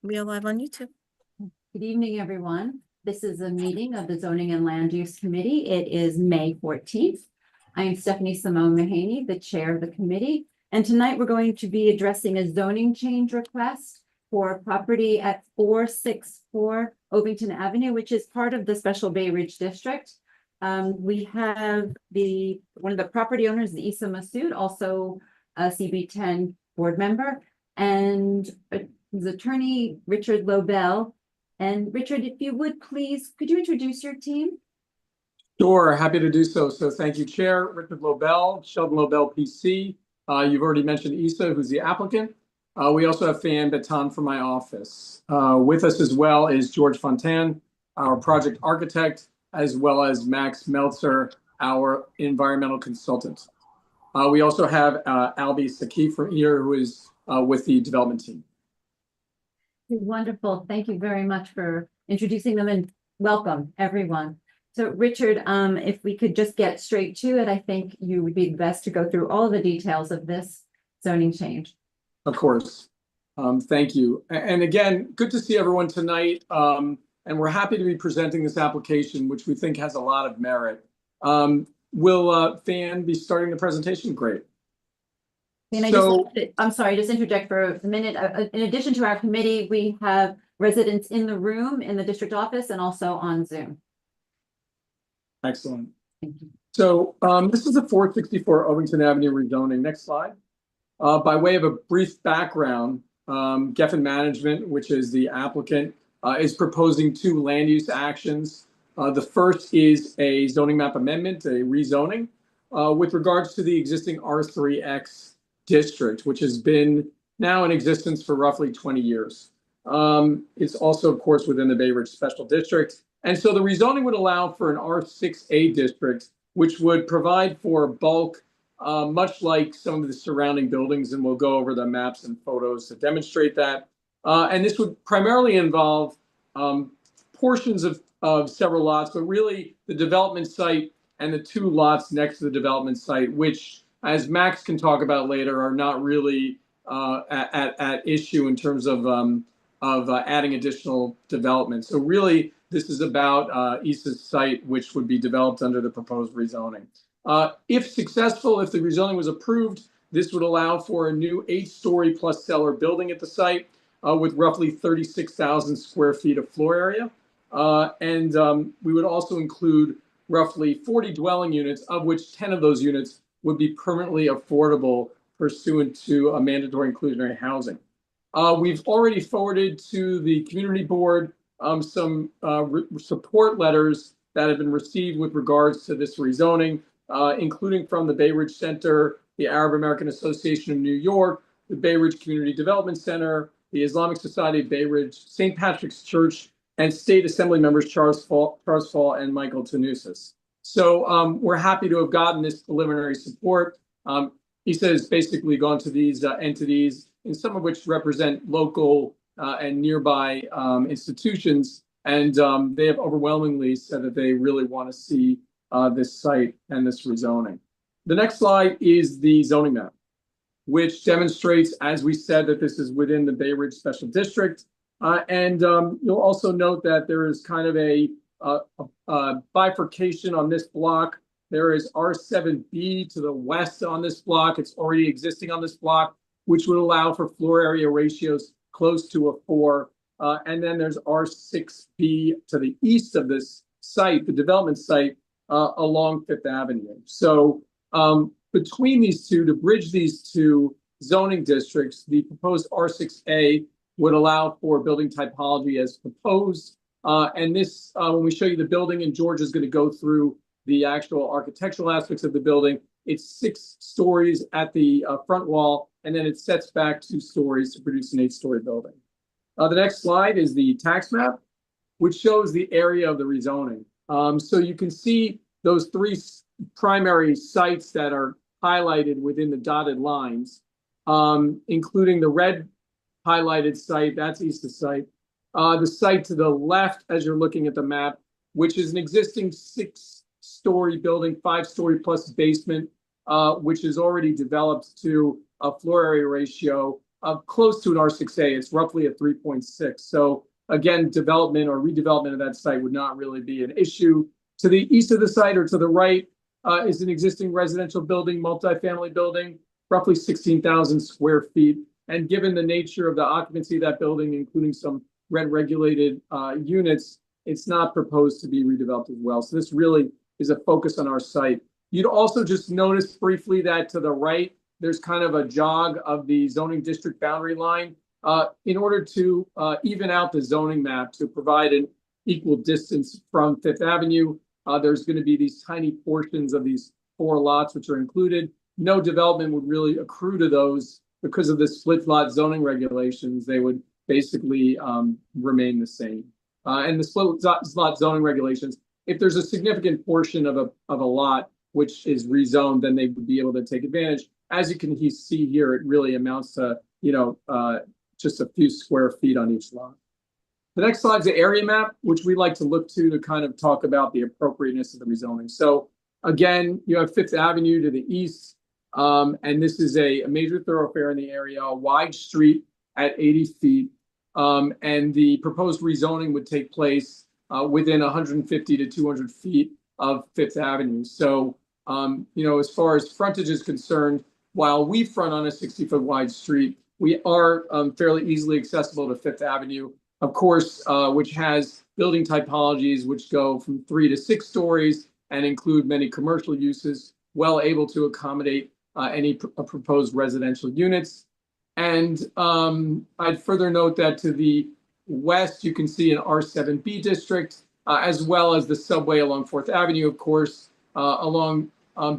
We are live on YouTube. Good evening, everyone. This is a meeting of the Zoning and Land Use Committee. It is May 14th. I am Stephanie Simone Mahaney, the chair of the committee. And tonight we're going to be addressing a zoning change request for property at 464 Ovington Avenue, which is part of the Special Bay Ridge District. We have one of the property owners, Isa Masood, also a CB10 board member, and his attorney, Richard Lobel. And Richard, if you would please, could you introduce your team? Sure, happy to do so. So thank you, Chair. Richard Lobel, Sheldon Lobel, PC. You've already mentioned Isa, who's the applicant. We also have Fan Baton from my office. With us as well is George Fontan, our project architect, as well as Max Meltzer, our environmental consultant. We also have Albie Saki from here, who is with the development team. Wonderful. Thank you very much for introducing them, and welcome everyone. So Richard, if we could just get straight to it, I think you would be the best to go through all the details of this zoning change. Of course. Thank you. And again, good to see everyone tonight. And we're happy to be presenting this application, which we think has a lot of merit. Will Fan be starting the presentation? Great. I'm sorry, just interject for a minute. In addition to our committee, we have residents in the room in the district office and also on Zoom. Excellent. Thank you. So this is the 464 Ovington Avenue rezoning. Next slide. By way of a brief background, Geffen Management, which is the applicant, is proposing two land use actions. The first is a zoning map amendment, a rezoning, with regards to the existing R3X district, which has been now in existence for roughly 20 years. It's also, of course, within the Bay Ridge Special District. And so the rezoning would allow for an R6A district, which would provide for bulk, much like some of the surrounding buildings, and we'll go over the maps and photos to demonstrate that. And this would primarily involve portions of several lots, but really the development site and the two lots next to the development site, which, as Max can talk about later, are not really at issue in terms of adding additional development. So really, this is about Isa's site, which would be developed under the proposed rezoning. If successful, if the rezoning was approved, this would allow for a new 8-story plus cellar building at the site with roughly 36,000 square feet of floor area. And we would also include roughly 40 dwelling units, of which 10 of those units would be permanently affordable pursuant to a mandatory inclusionary housing. We've already forwarded to the community board some support letters that have been received with regards to this rezoning, including from the Bay Ridge Center, the Arab American Association of New York, the Bay Ridge Community Development Center, the Islamic Society of Bay Ridge, St. Patrick's Church, and State Assembly members Charles Fall and Michael Tanusis. So we're happy to have gotten this preliminary support. Isa has basically gone to these entities, and some of which represent local and nearby institutions, and they have overwhelmingly said that they really want to see this site and this rezoning. The next slide is the zoning map, which demonstrates, as we said, that this is within the Bay Ridge Special District. And you'll also note that there is kind of a bifurcation on this block. There is R7B to the west on this block. It's already existing on this block, which would allow for floor area ratios close to a 4. And then there's R6B to the east of this site, the development site, along Fifth Avenue. So between these two, to bridge these two zoning districts, the proposed R6A would allow for building typology as proposed. And this, when we show you the building, and George is going to go through the actual architectural aspects of the building, it's 6 stories at the front wall, and then it sets back 2 stories to produce an 8-story building. The next slide is the tax map, which shows the area of the rezoning. So you can see those 3 primary sites that are highlighted within the dotted lines, including the red highlighted site, that's Isa's site. The site to the left, as you're looking at the map, which is an existing 6-story building, 5-story plus basement, which is already developed to a floor area ratio close to an R6A. It's roughly a 3.6. So again, development or redevelopment of that site would not really be an issue. To the east of the site or to the right is an existing residential building, multifamily building, roughly 16,000 square feet. And given the nature of the occupancy of that building, including some rent-regulated units, it's not proposed to be redeveloped as well. So this really is a focus on our site. You'd also just notice briefly that to the right, there's kind of a jog of the zoning district boundary line in order to even out the zoning map to provide an equal distance from Fifth Avenue. There's going to be these tiny portions of these 4 lots which are included. No development would really accrue to those because of the split lot zoning regulations. They would basically remain the same. And the split lot zoning regulations, if there's a significant portion of a lot which is rezoned, then they would be able to take advantage. As you can see here, it really amounts to, just a few square feet on each lot. The next slide is the area map, which we like to look to kind of talk about the appropriateness of the rezoning. So again, you have Fifth Avenue to the east, and this is a major thoroughfare in the area, a wide street at 80 feet, and the proposed rezoning would take place within 150 to 200 feet of Fifth Avenue. So, as far as frontage is concerned, while we front on a 60-foot wide street, we are fairly easily accessible to Fifth Avenue, of course, which has building typologies which go from 3 to 6 stories and include many commercial uses, well able to accommodate any proposed residential units. And I'd further note that to the west, you can see an R7B district, as well as the subway along 4th Avenue, of course, along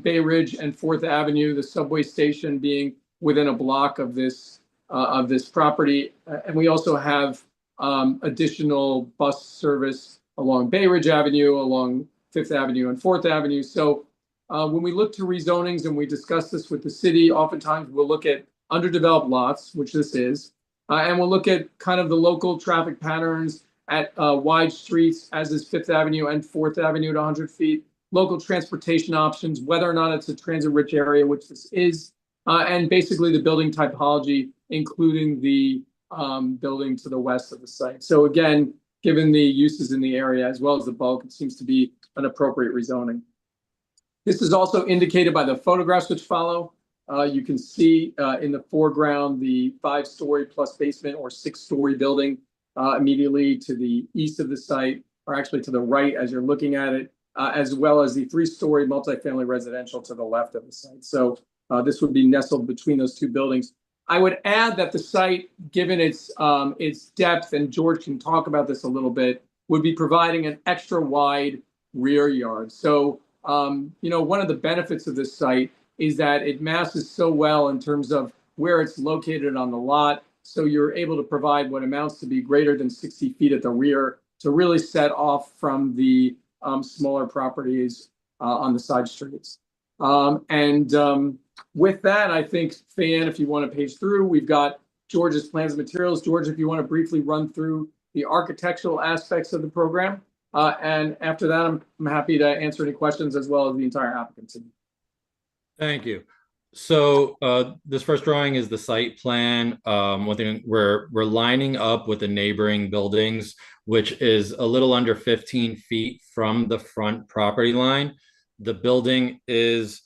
Bay Ridge and 4th Avenue, the subway station being within a block of this property. And we also have additional bus service along Bay Ridge Avenue, along 5th Avenue and 4th Avenue. So when we look to rezonings and we discuss this with the city, oftentimes we'll look at underdeveloped lots, which this is, and we'll look at kind of the local traffic patterns at wide streets, as is 5th Avenue and 4th Avenue at 100 feet, local transportation options, whether or not it's a transit-rich area, which this is, and basically the building typology, including the building to the west of the site. So again, given the uses in the area, as well as the bulk, it seems to be an appropriate rezoning. This is also indicated by the photographs which follow. You can see in the foreground the 5-story plus basement or 6-story building immediately to the east of the site, or actually to the right as you're looking at it, as well as the 3-story multifamily residential to the left of the site. So this would be nestled between those 2 buildings. I would add that the site, given its depth, and George can talk about this a little bit, would be providing an extra wide rear yard. So, one of the benefits of this site is that it masses so well in terms of where it's located on the lot. So you're able to provide what amounts to be greater than 60 feet at the rear to really set off from the smaller properties on the side streets. With that, I think, Fan, if you want to page through, we've got George's plans and materials. George, if you want to briefly run through the architectural aspects of the program. And after that, I'm happy to answer any questions as well as the entire applicant team. Thank you. So this first drawing is the site plan. We're lining up with the neighboring buildings, which is a little under 15 feet from the front property line. The building is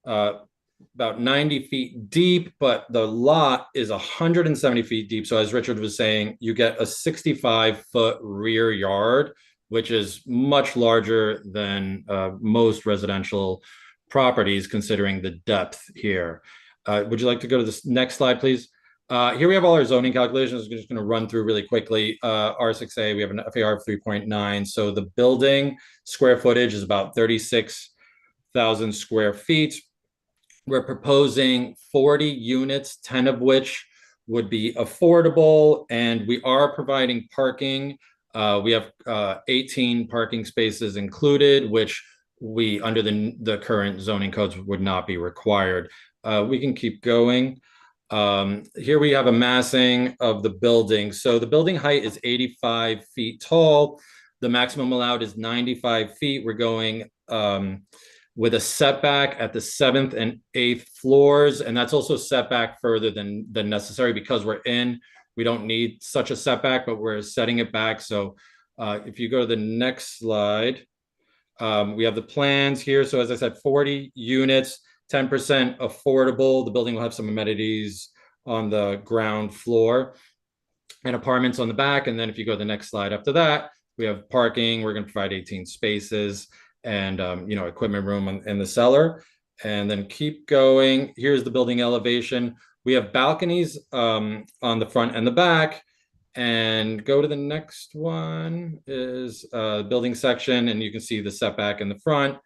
about 90 feet deep, but the lot is 170 feet deep. So as Richard was saying, you get a 65-foot rear yard, which is much larger than most residential properties, considering the depth here. Would you like to go to this next slide, please? Here we have all our zoning calculations. I'm just going to run through really quickly. R6A, we have an FAR of 3.9. So the building square footage is about 36,000 square feet. We're proposing 40 units, 10 of which would be affordable, and we are providing parking. We have 18 parking spaces included, which we, under the current zoning codes, would not be required. We can keep going. Here we have a massing of the building. So the building height is 85 feet tall. The maximum allowed is 95 feet. We're going with a setback at the 7th and 8th floors. And that's also setback further than necessary because we don't need such a setback, but we're setting it back. So if you go to the next slide, we have the plans here. So as I said, 40 units, 10% affordable. The building will have some amenities on the ground floor and apartments on the back. And then if you go to the next slide after that, we have parking. We're going to provide 18 spaces and equipment room in the cellar. And then keep going. Here's the building elevation. We have balconies on the front and the back. And go to the next one is building section, and you can see the setback in the front.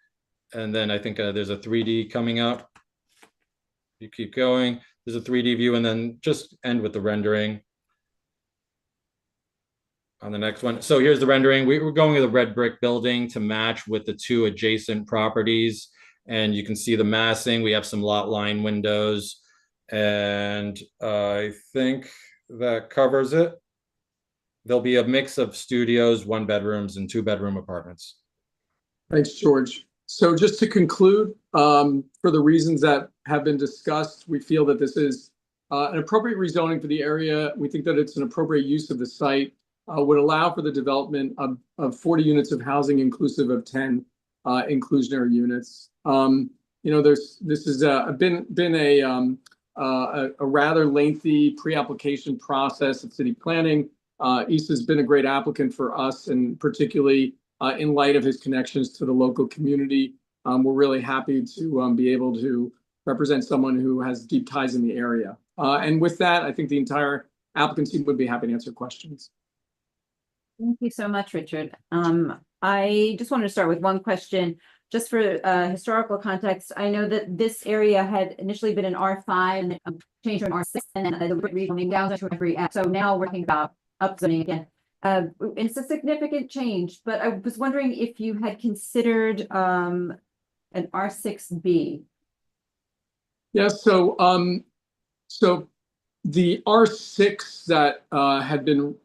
And then I think there's a 3D coming up. You keep going. There's a 3D view, and then just end with the rendering on the next one. So here's the rendering. We're going with a red brick building to match with the 2 adjacent properties. And you can see the massing. We have some lot line windows. And I think that covers it. There'll be a mix of studios, 1-bedrooms, and 2-bedroom apartments. Thanks, George. So just to conclude, for the reasons that have been discussed, we feel that this is an appropriate rezoning for the area. We think that it's an appropriate use of the site, would allow for the development of 40 units of housing inclusive of 10 inclusionary units. This has been a rather lengthy pre-application process of city planning. Issa's been a great applicant for us, and particularly in light of his connections to the local community. We're really happy to be able to represent someone who has deep ties in the area. And with that, I think the entire applicant team would be happy to answer questions. Thank you so much, Richard. I just wanted to start with one question. Just for historical context, I know that this area had initially been an R5 and changed to an R6, and then the rezoning down to every F. So now we're thinking about upzoning again. It's a significant change, but I was wondering if you had considered an R6B. Yeah, so the R6 that had been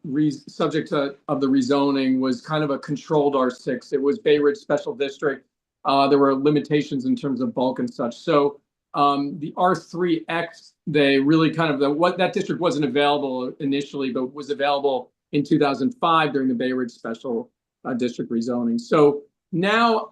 subject of the rezoning was kind of a controlled R6. It was Bay Ridge Special District. There were limitations in terms of bulk and such. So the R3X, they really kind of that district wasn't available initially, but was available in 2005 during the Bay Ridge Special District rezoning. So now,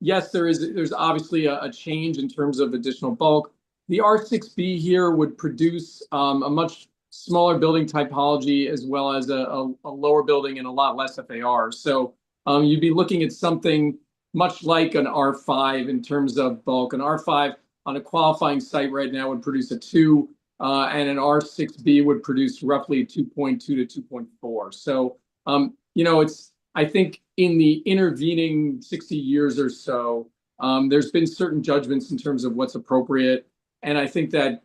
yes, there's obviously a change in terms of additional bulk. The R6B here would produce a much smaller building typology, as well as a lower building and a lot less FAR. So you'd be looking at something much like an R5 in terms of bulk. An R5 on a qualifying site right now would produce a 2, and an R6B would produce roughly 2.2 to 2.4. So, I think in the intervening 60 years or so, there's been certain judgments in terms of what's appropriate. And I think that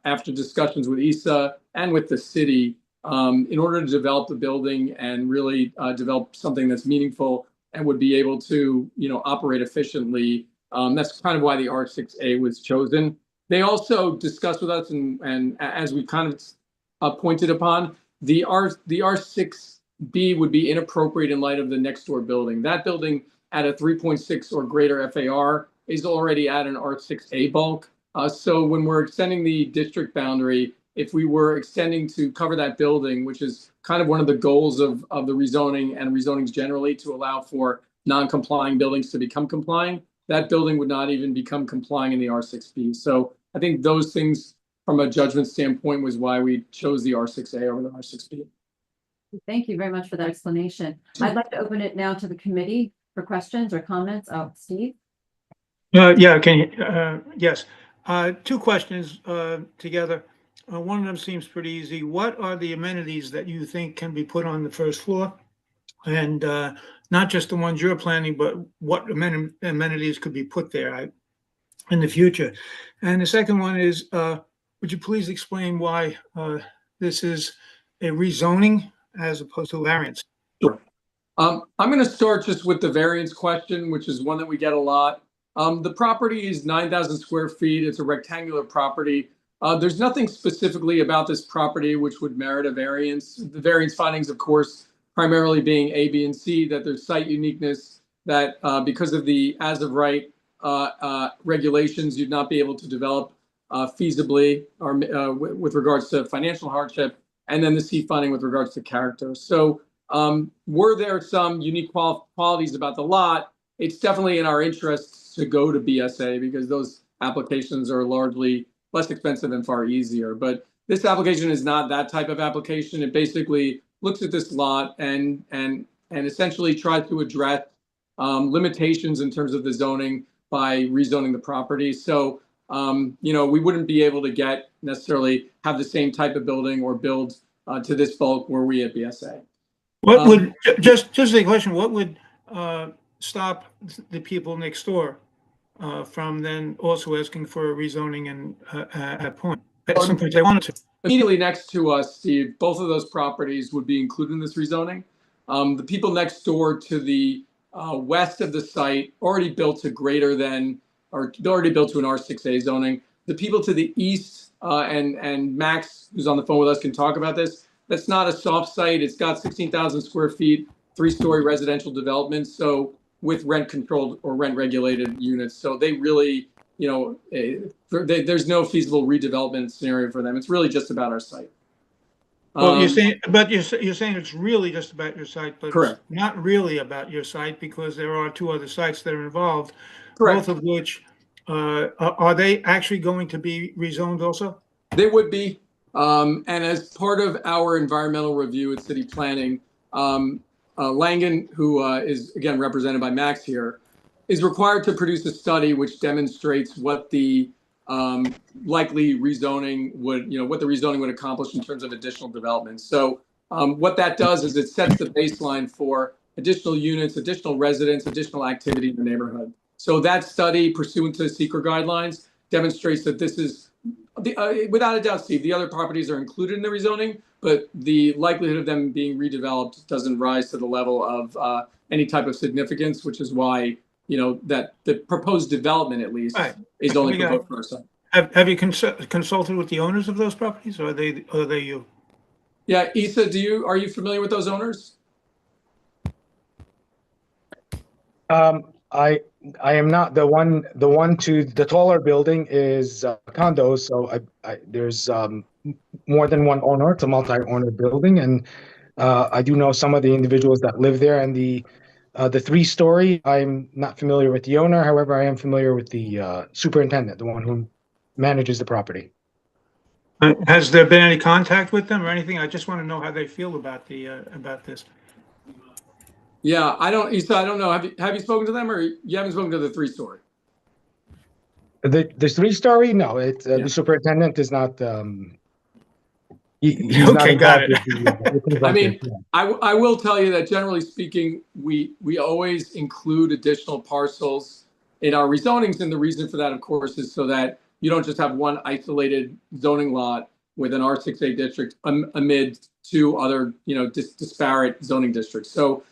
after discussions with Issa and with the city, in order to develop the building and really develop something that's meaningful and would be able to, operate efficiently, that's kind of why the R6A was chosen. They also discussed with us, and as we kind of pointed upon, the R6B would be inappropriate in light of the next door building. That building at a 3.6 or greater FAR is already at an R6A bulk. So when we're extending the district boundary, if we were extending to cover that building, which is kind of one of the goals of the rezoning and rezonings generally, to allow for non-complying buildings to become complying, that building would not even become complying in the R6B. So I think those things from a judgment standpoint was why we chose the R6A over the R6B. Thank you very much for that explanation. I'd like to open it now to the committee for questions or comments. Oh, Steve? Yes. 2 questions together. One of them seems pretty easy. What are the amenities that you think can be put on the first floor? And not just the ones you're planning, but what amenities could be put there in the future? And the second one is, would you please explain why this is a rezoning as opposed to a variance? Sure. I'm going to start just with the variance question, which is one that we get a lot. The property is 9,000 square feet. It's a rectangular property. There's nothing specifically about this property which would merit a variance. The variance findings, of course, primarily being A, B, and C, that there's site uniqueness, that because of the as of right regulations. You'd not be able to develop feasibly or with regards to financial hardship, and then the C funding with regards to character. So were there some unique qualities about the lot? It's definitely in our interests to go to BSA because those applications are largely less expensive and far easier. But this application is not that type of application. It basically looks at this lot and essentially tries to address limitations in terms of the zoning by rezoning the property. So, we wouldn't be able to necessarily have the same type of building or build to this bulk were we at BSA. What would, just a question, what would stop the people next door from then also asking for a rezoning and at point? At some point they wanted to. Immediately next to us, Steve, both of those properties would be included in this rezoning. The people next door to the west of the site already built to greater than, or already built to an R6A zoning. The people to the east, and Max, who's on the phone with us, can talk about this. That's not a soft site. It's got 16,000 square feet, 3-story residential development. So with rent controlled or rent regulated units. So they really, there's no feasible redevelopment scenario for them. It's really just about our site. Well, you're saying it's really just about your site, but correct. It's not really about your site because there are 2 other sites that are involved, correct. Both of which are they actually going to be rezoned also? They would be. And as part of our environmental review at city planning, Langen, who is again represented by Max here, is required to produce a study which demonstrates what the likely rezoning would accomplish in terms of additional development. So what that does is it sets the baseline for additional units, additional residents, additional activity in the neighborhood. So that study, pursuant to secret guidelines, demonstrates that this is without a doubt, Steve, the other properties are included in the rezoning, but the likelihood of them being redeveloped doesn't rise to the level of any type of significance, which is why, that the proposed development, at least, is only proposed for our site. Have you consulted with the owners of those properties, or are they you? Yeah, Issa, are you familiar with those owners? I am not. The one to the taller building is condos. So there's more than one owner. It's a multi-owner building, and I do know some of the individuals that live there. And the 3-story, I'm not familiar with the owner. However, I am familiar with the superintendent, the one who manages the property. Has there been any contact with them or anything? I just want to know how they feel about about this. Yeah, I don't know. Have you spoken to them, or you haven't spoken to the 3-story? The 3-story, no. It's the superintendent is not. He's okay, not got it. I mean, I will tell you that generally speaking, we always include additional parcels in our rezonings, and the reason for that, of course, is so that you don't just have one isolated zoning lot with an R6A district amid 2 other, disparate zoning districts. So.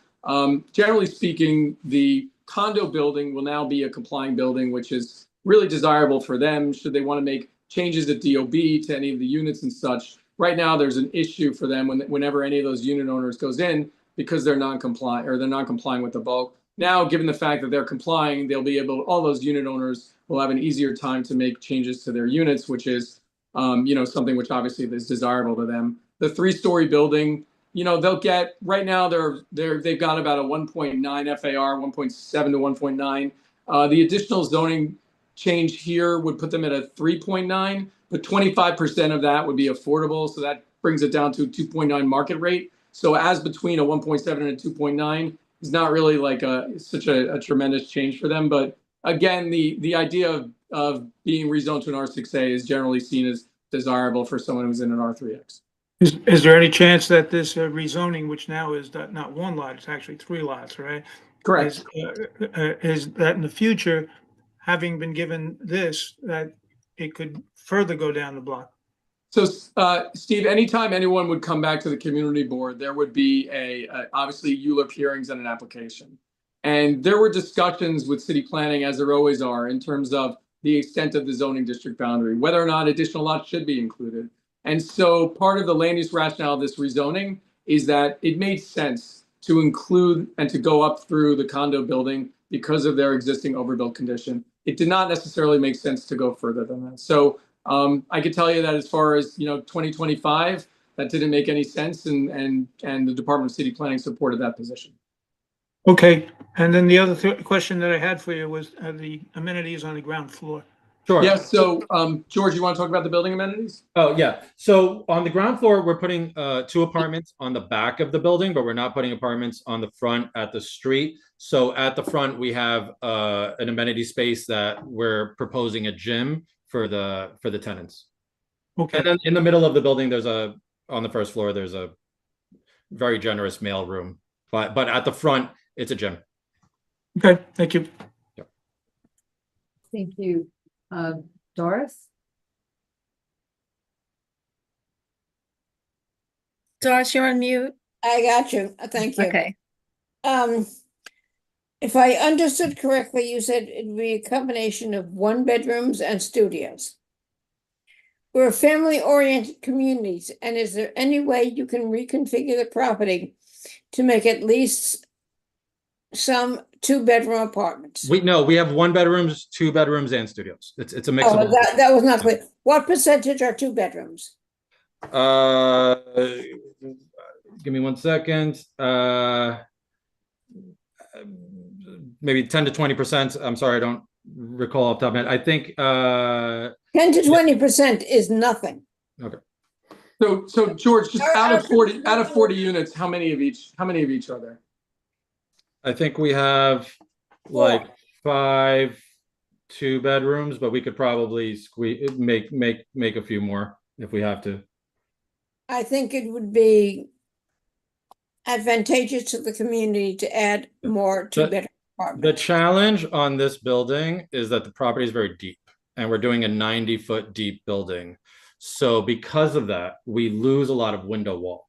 Generally speaking, the condo building will now be a complying building, which is really desirable for them should they want to make changes at DOB to any of the units and such. Right now, there's an issue for them whenever any of those unit owners goes in because they're non-compliant or they're not complying with the bulk. Now, given the fact that they're complying, all those unit owners will have an easier time to make changes to their units, which is, something which obviously is desirable to them. The 3-story building, they'll get right now they've got about a 1.9 FAR, 1.7 to 1.9. The additional zoning change here would put them at a 3.9, but 25% of that would be affordable. So that brings it down to 2.9 market rate. So as between a 1.7 and a 2.9 is not really like such a tremendous change for them. But again, the idea of being rezoned to an R6A is generally seen as desirable for someone who's in an R3X. Is there any chance that this rezoning, which now is not 1 lot, it's actually 3 lots, right? Correct. Is that in the future, having been given this, that it could further go down the block? So, Steve, anytime anyone would come back to the community board, there would be obviously ULURP hearings and an application. And there were discussions with city planning, as there always are, in terms of the extent of the zoning district boundary, whether or not additional lots should be included. And so part of the land use rationale of this rezoning is that it made sense to include and to go up through the condo building because of their existing overbuilt condition. it did not necessarily make sense to go further than that. So I could tell you that as far as 2025, that didn't make any sense, and the Department of City Planning supported that position. Okay, and then the other question that I had for you was the amenities on the ground floor. Sure. Yes. So George, you want to talk about the building amenities? Oh, yeah. So on the ground floor, we're putting 2 apartments on the back of the building, but we're not putting apartments on the front at the street. So at the front, we have an amenity space that we're proposing a gym for the tenants. Okay. And then in the middle of the building, on the first floor, there's a very generous mail room. But at the front, it's a gym. Okay, thank you. Thank you. Doris? Doris, you're on mute. I got you. Thank you. Okay. If I understood correctly, you said it'd be a combination of 1-bedrooms and studios. We're family-oriented communities, and is there any way you can reconfigure the property to make at least some 2-bedroom apartments? We have 1 bedrooms, 2 bedrooms, and studios. It's a mix Oh, of. that was not clear. What percentage are 2-bedrooms? Give me 1 second. Maybe 10 to 20%. I'm sorry, I don't recall off the top of my head. I think 10 to 20% is nothing. okay. So George, just out of 40 units, how many of each are there? I think we have like 5 2-bedrooms, but we could probably make a few more if we have to. I think it would be advantageous to the community to add more 2-bedroom The apartments. challenge on this building is that the property is very deep, and we're doing a 90-foot deep building. So because of that, we lose a lot of window wall.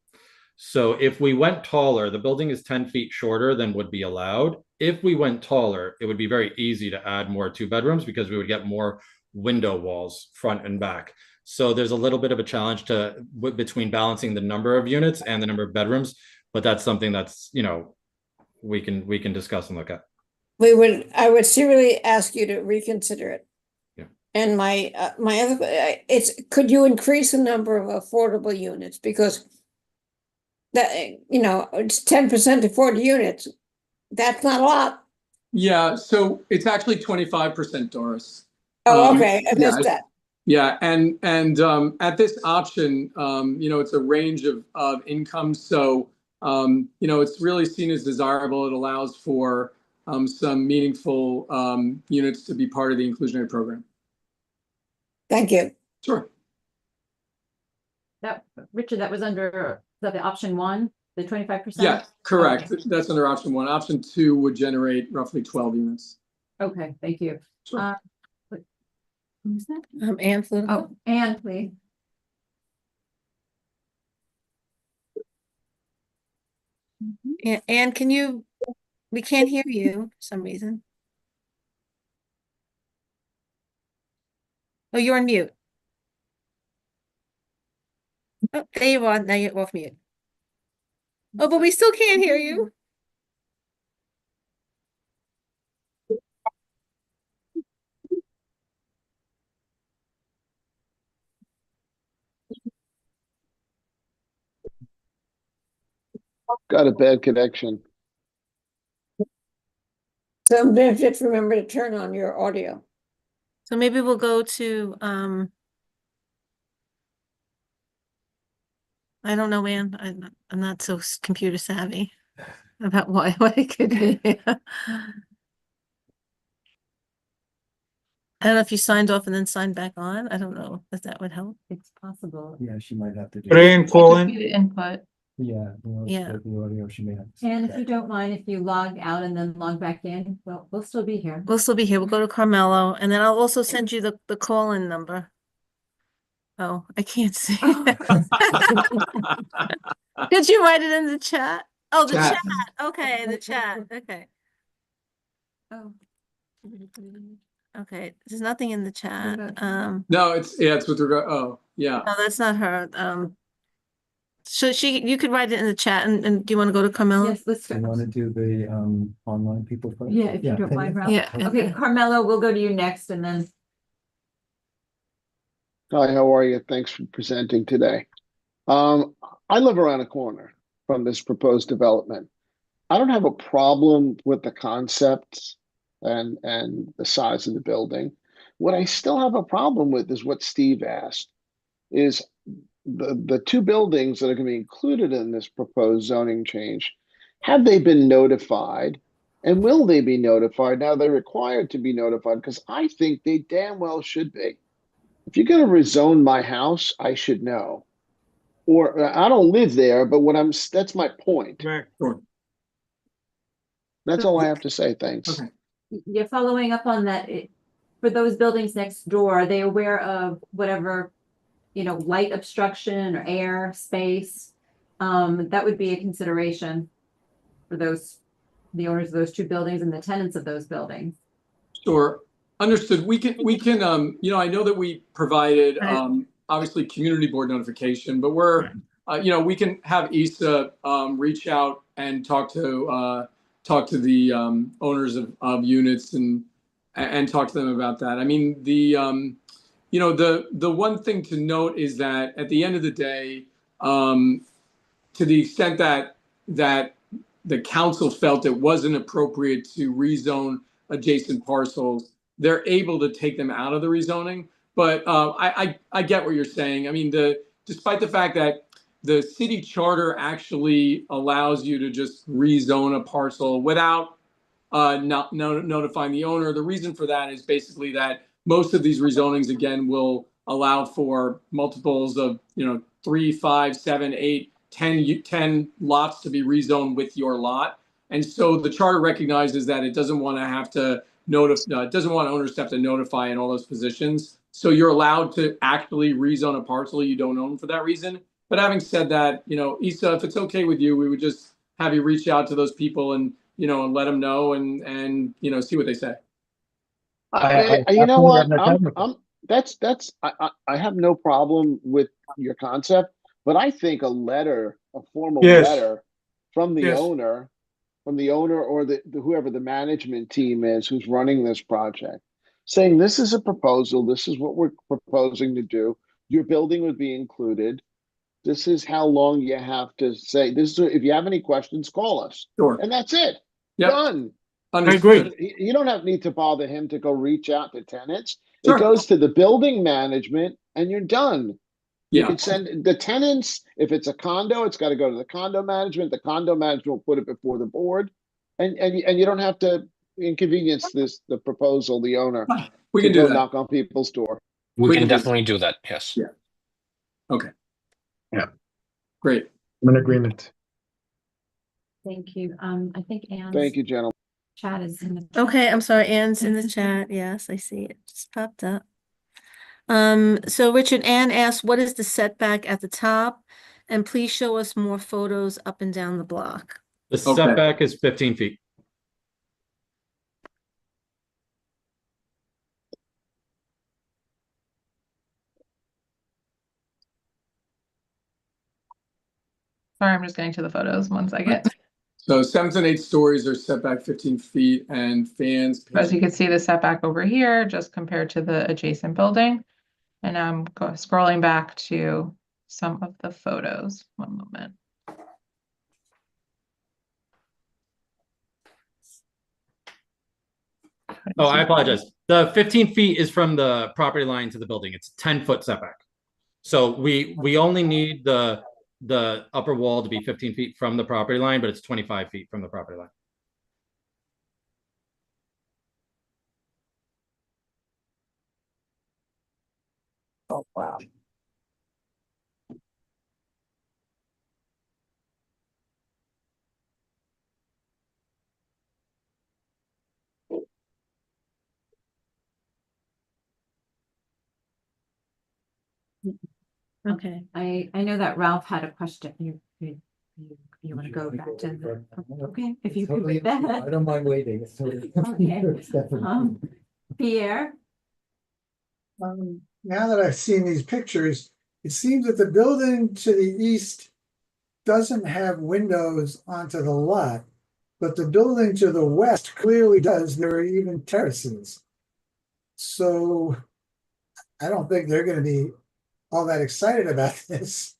So if we went taller, the building is 10 feet shorter than would be allowed. If we went taller, it would be very easy to add more 2-bedrooms because we would get more window walls front and back. So there's a little bit of a challenge between balancing the number of units and the number of bedrooms, but that's something that's, we can discuss and look at. I would seriously ask you to reconsider it. Yeah. And my other, could you increase the number of affordable units? Because that, it's 10% to 40 units. That's not a lot. Yeah, so it's actually 25%, Doris. Oh, okay, I missed that. Yeah, and at this option, it's a range of incomes. So, it's really seen as desirable. It allows for some meaningful units to be part of the inclusionary program. Thank you. Sure. Richard, that was under the option 1, the 25%? Yeah, correct. Okay. That's under option 1. Option 2 would generate roughly 12 units. Okay, thank you. Sure. Who's that? Anne Flutie. Oh, Anne, please. Anne, we can't hear you for some reason. Oh, you're on mute. Oh, there you are. Now you're off mute. Oh, but we still can't hear you. Got a bad connection. So just remember to turn on your audio. So maybe we'll go to, I don't know, Anne. I'm not so computer savvy about what it could be. I don't know if you signed off and then signed back on. I don't know if that would help. It's possible. Yeah, she might have to do. Could Anne call in? Input. Yeah. Yeah. The audio, she may have. to And if set you don't mind, if you log out and then log back in, well, we'll still be here. We'll still be here. We'll go to Carmelo, and then I'll also send you the call-in number. Oh, I can't see. Did you write it in the chat? Oh, the Chat. chat. Okay, the chat. Okay. Oh. Okay. There's nothing in the chat. about- No, it's with regard. Oh, yeah. No, that's not her. So you could write it in the chat and do you want to go to Carmelo? Yes, let's You want to go. do the online people first? Yeah, if you don't mind, Ralph. Yeah. Okay, Carmelo, we'll go to you next and then, Hi, how are you? Thanks for presenting today. I live around a corner from this proposed development. I don't have a problem with the concepts and the size of the building. What I still have a problem with is what Steve asked, is the two buildings that are going to be included in this proposed zoning change, have they been notified? And will they be notified? Now they're required to be notified because I think they damn well should be. If you're going to rezone my house, I should know. Or I don't live there, but that's my point. Right. Sure. That's all I have to say. Thanks. Okay. yeah, following up on that, for those buildings next door, are they aware of whatever, light obstruction or air, space? That would be a consideration for the owners of those two buildings and the tenants of those buildings. Sure. Understood. We can, I know that we provided, Right. obviously community board notification, but we're, we can have Issa, reach out and talk to the, owners of units and talk to them about that. I mean, the one thing to note is that at the end of the day, to the extent that the council felt it wasn't appropriate to rezone adjacent parcels, they're able to take them out of the rezoning. But I get what you're saying. I mean, despite the fact that the city charter actually allows you to just rezone a parcel without not notifying the owner. The reason for that is basically that most of these rezonings, again, will allow for multiples of 3, 5, 7, 8, 10 lots to be rezoned with your lot. And so the charter recognizes that it doesn't want to have to it doesn't want owners to have to notify in all those positions. So you're allowed to actually rezone a parcel you don't own for that reason. But having said that, Issa, if it's okay with you, we would just have you reach out to those people and let them know and see what they say. You know what? I I have no problem with your concept, but I think a formal Yes. letter from the Yes. owner, or the whoever the management team is who's running this project, saying this is a proposal, this is what we're proposing to do. Your building would be included. This is how long you have to say this. If you have any questions, call us. Sure. And that's it. Yep. Done. Understood. Agree. You don't need to bother him to go reach out to tenants. Sure. It goes to the building management and you're done. You Yeah. can send the tenants. If it's a condo, it's got to go to the condo management. The condo management will put it before the board, and you don't have to inconvenience the proposal, the owner. We can to do go that. knock on people's door. We can do- definitely do that. Yes. Yeah. Okay. Yeah. Great. I'm in agreement. Thank you. I think Anne's Thank you, gentlemen. chat is in the chat. Okay, I'm sorry, Anne's in the chat. Yes, I see it just popped up. So Richard, Ann asked, what is the setback at the top? And please show us more photos up and down the block. The Okay. setback is 15 feet. Sorry, I'm just getting to the photos. 1 second. So 7th and 8th stories are set back 15 feet, and fans. As you can see, the setback over here, just compared to the adjacent building. And I'm scrolling back to some of the photos. 1 moment. Oh, I apologize. The 15 feet is from the property line to the building. It's a 10-foot setback. So we only need the upper wall to be 15 feet from the property line, but it's 25 feet from the property line. Oh, wow. Okay, I know that Ralph had a question. You want to go back to the, okay, if you could Totally with up to you. I that. don't mind waiting. It's totally up to Okay. you. It's definitely- Pierre, Now that I've seen these pictures, it seems that the building to the east doesn't have windows onto the lot, but the building to the west clearly does. There are even terraces. So I don't think they're going to be all that excited about this,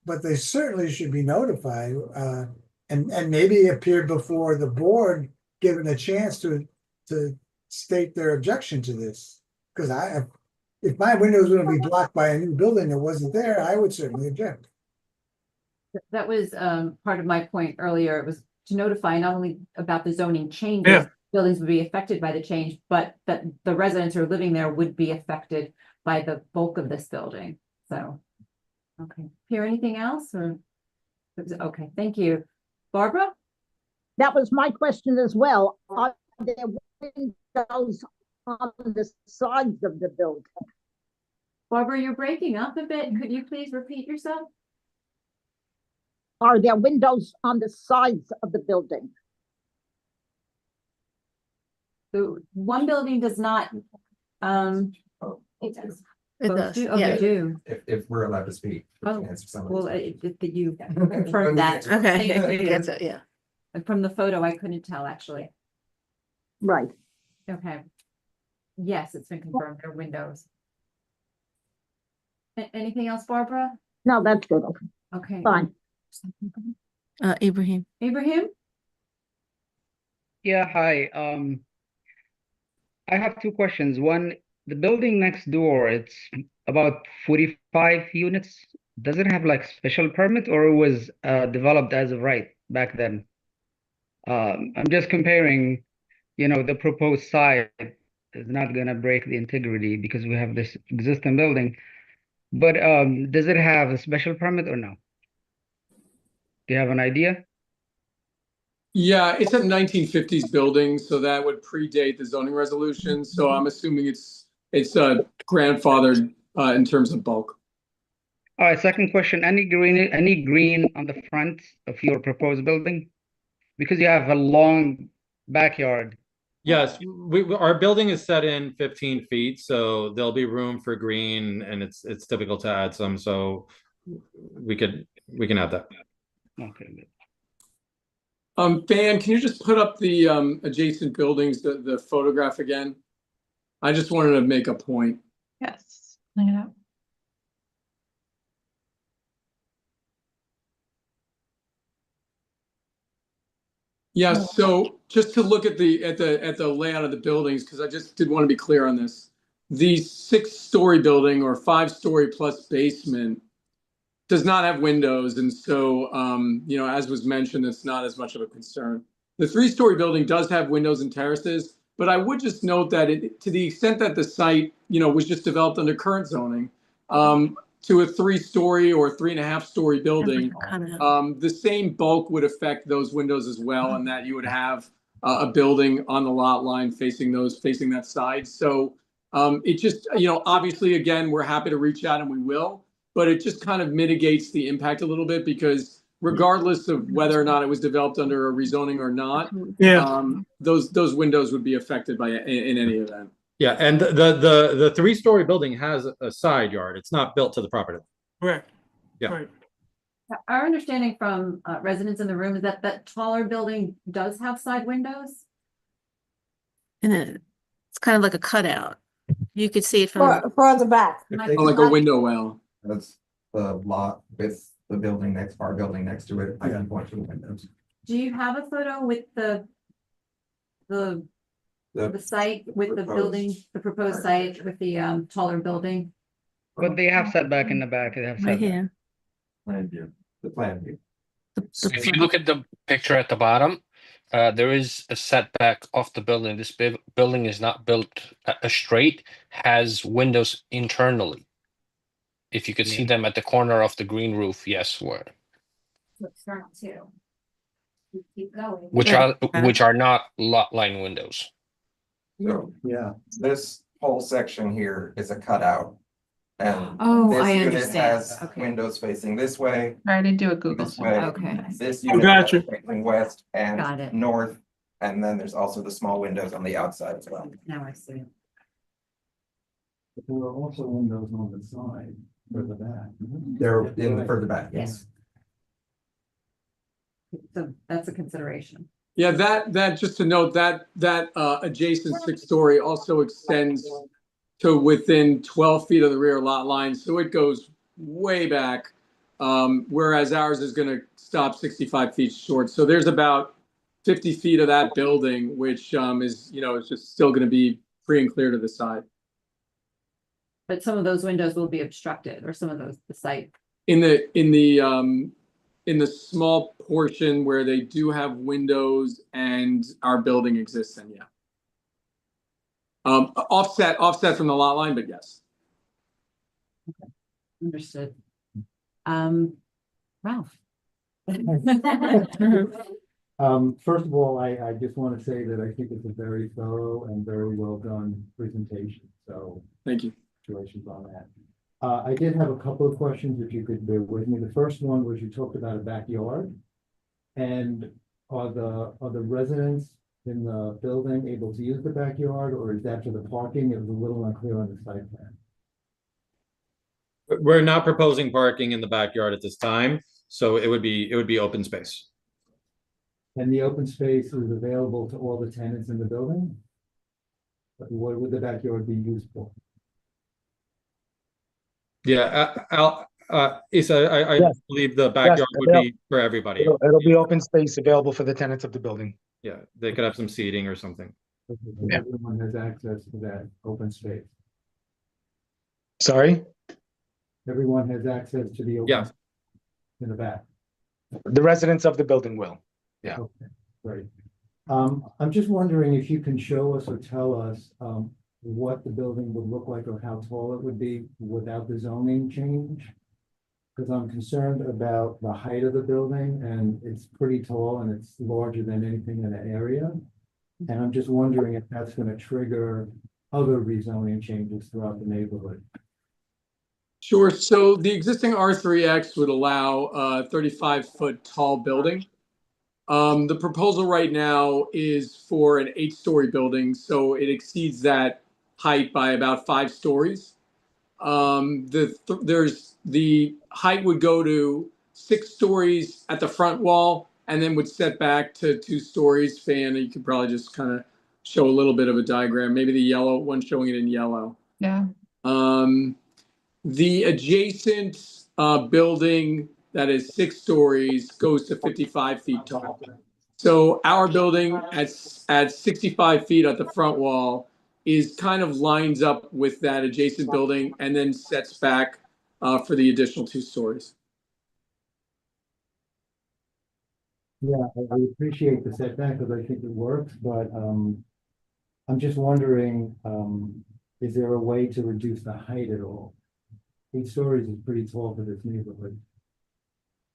but they certainly should be notified and maybe appear before the board, given a chance to state their objection to this. Because if my window was going to be blocked by a new building that wasn't there, I would certainly object. That was part of my point earlier. It was to notify not only about the zoning changes, Yeah. buildings would be affected by the change, but that the residents who are living there would be affected by the bulk of this building. So, okay. Hear anything else or? Okay, thank you. Barbara? That was my question as well. Are there windows on the sides of the building? Barbara, you're breaking up a bit. Could you please repeat yourself? Are there windows on the sides of the building? The one building does not, it does. It Both does, do? Oh, yeah. they do. If we're allowed to speak. we Oh, can answer some of Well, these you confirmed that. Okay, Thank you. that's it, yeah. And from the photo, I couldn't tell actually. Right. Okay. Yes, it's been confirmed. There are windows. Anything else, Barbara? No, that's good. Okay. Fine. Ibrahim. Abraham? Yeah, hi. I have two questions. One, the building next door, it's about 45 units. Does it have like special permit or it was developed as of right back then? I'm just comparing, the proposed site is not gonna break the integrity because we have this existing building. But does it have a special permit or no? Do you have an idea? Yeah, it's a 1950s building, so that would predate the zoning resolution. So I'm assuming it's grandfathered in terms of bulk. All right, second question, any green on the front of your proposed building? Because you have a long backyard. Yes, our building is set in 15 feet, so there'll be room for green, and it's typical to add some, so we can add that. Okay, good. Van, can you just put up the adjacent buildings, the photograph again? I just wanted to make a point. Yes, bring it up. Yeah, so just to look at the layout of the buildings, because I just did want to be clear on this. The 6-story building or 5-story plus basement does not have windows, and so as was mentioned, it's not as much of a concern. The 3-story building does have windows and terraces, but I would just note that to the extent that the site was just developed under current zoning, to a 3-story or 3.5-story building, the same bulk would affect those windows as well, and that you would have a building on the lot line facing that side. So it just, obviously, again, we're happy to reach out and we will, but it just kind of mitigates the impact a little bit because regardless of whether or not it was developed under a rezoning or not, those windows would be affected by in any event. Yeah, and the 3-story building has a side yard. It's not built to the property. Correct. Yeah. Right. Our understanding from residents in the room is that that taller building does have side windows. And it's kind of like a cutout. You could see it from. Further back. Like a window well. That's the lot with the building our building next to it. I can point to the windows. Do you have a photo with the site with the building, the proposed site with the taller building? But they have setback in the back. They have Right setback. here. Plan view, the plan view. So if you look at the picture at the bottom, there is a setback off the building. This building is not built straight, has windows internally. If you could see them at the corner of the green roof, yes, Keep going. which are not lot line windows. So, yeah, this whole section here is a cutout. And Oh, this I unit understand. has Okay. windows facing this way, I already do a Google this search. way. Okay. This Oh, unit gotcha. is facing west Got it. and north. And then there's also the small windows on the outside as well. Now I see. But there are also windows on the side further back. They're in the further back, yes. So that's a consideration. Yeah, that just to note that adjacent 6-story also extends to within 12 feet of the rear lot line, so it goes way back. Whereas ours is going to stop 65 feet short. So there's about 50 feet of that building, which is is just still going to be free and clear to the side. But some of those windows will be obstructed, or some of the site. In the small portion where they do have windows and our building exists, then yeah. Offset from the lot line, but yes. Okay. Understood. Ralph. First of all, I just want to say that I think it's a very thorough and very well done presentation. So thank you. Congratulations on that. I did have a couple of questions, if you could bear with me. The first one was you talked about a backyard, and are the residents in the building able to use the backyard, or is that for the parking? It was a little unclear on the site plan. We're not proposing parking in the backyard at this time, so it would be open space. And the open space is available to all the tenants in the building? But what would the backyard be used for? Yeah, Isa, I Yes. believe the backyard would be for everybody. It'll be open space available for the tenants of the building. Yeah, they could have some seating or something. Yeah. Everyone has access to that open space. Sorry? Everyone has access to the open space in the back. The residents of the building will. Yeah. Okay, great. I'm just wondering if you can show us or tell us what the building would look like or how tall it would be without the zoning change? Because I'm concerned about the height of the building, and it's pretty tall and it's larger than anything in the area. And I'm just wondering if that's going to trigger other rezoning changes throughout the neighborhood. Sure. So the existing R3X would allow a 35-foot tall building. The proposal right now is for an 8-story building, so it exceeds that height by about 5 stories. The height would go to 6 stories at the front wall, and then would set back to 2 stories. Fan, you could probably just kind of show a little bit of a diagram, maybe the yellow one showing it in yellow. Yeah. The adjacent building that is 6 stories goes to 55 feet tall. So our building at 65 feet at the front wall is kind of lines up with that adjacent building and then sets back for the additional 2 stories. Yeah, I appreciate the setback because I think it works, but I'm just wondering, is there a way to reduce the height at all? 8 stories is pretty tall for this neighborhood.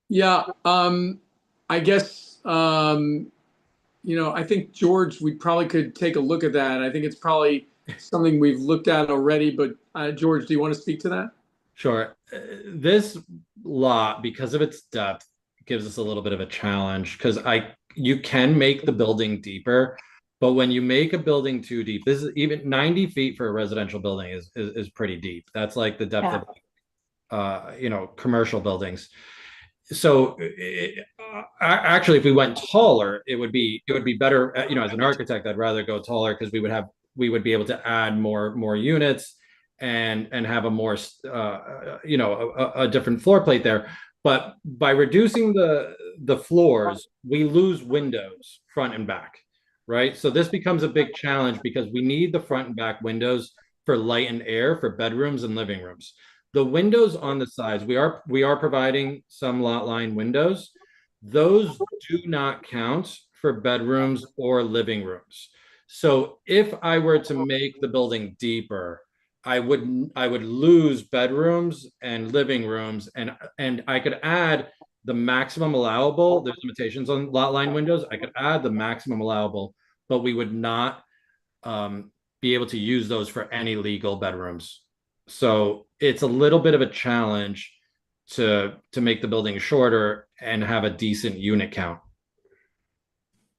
Yeah, I guess, I think, George, we probably could take a look at that. I think it's probably something we've looked at already, but George, do you want to speak to that? Sure. This lot, because of its depth, gives us a little bit of a challenge because you can make the building deeper, but when you make a building too deep, this is even 90 feet for a residential building is pretty deep. That's like the depth of commercial buildings. So actually, if we went taller, it would be better. As an architect, I'd rather go taller because we would be able to add more units and have a more a different floor plate there. But by reducing the floors, we lose windows front and back, right? So this becomes a big challenge because we need the front and back windows for light and air for bedrooms and living rooms. The windows on the sides, we are providing some lot line windows. Those do not count for bedrooms or living rooms. So if I were to make the building deeper, I would lose bedrooms and living rooms, and I could add the maximum allowable. There's limitations on lot line windows. I could add the maximum allowable, but we would not be able to use those for any legal bedrooms. So it's a little bit of a challenge to make the building shorter and have a decent unit count.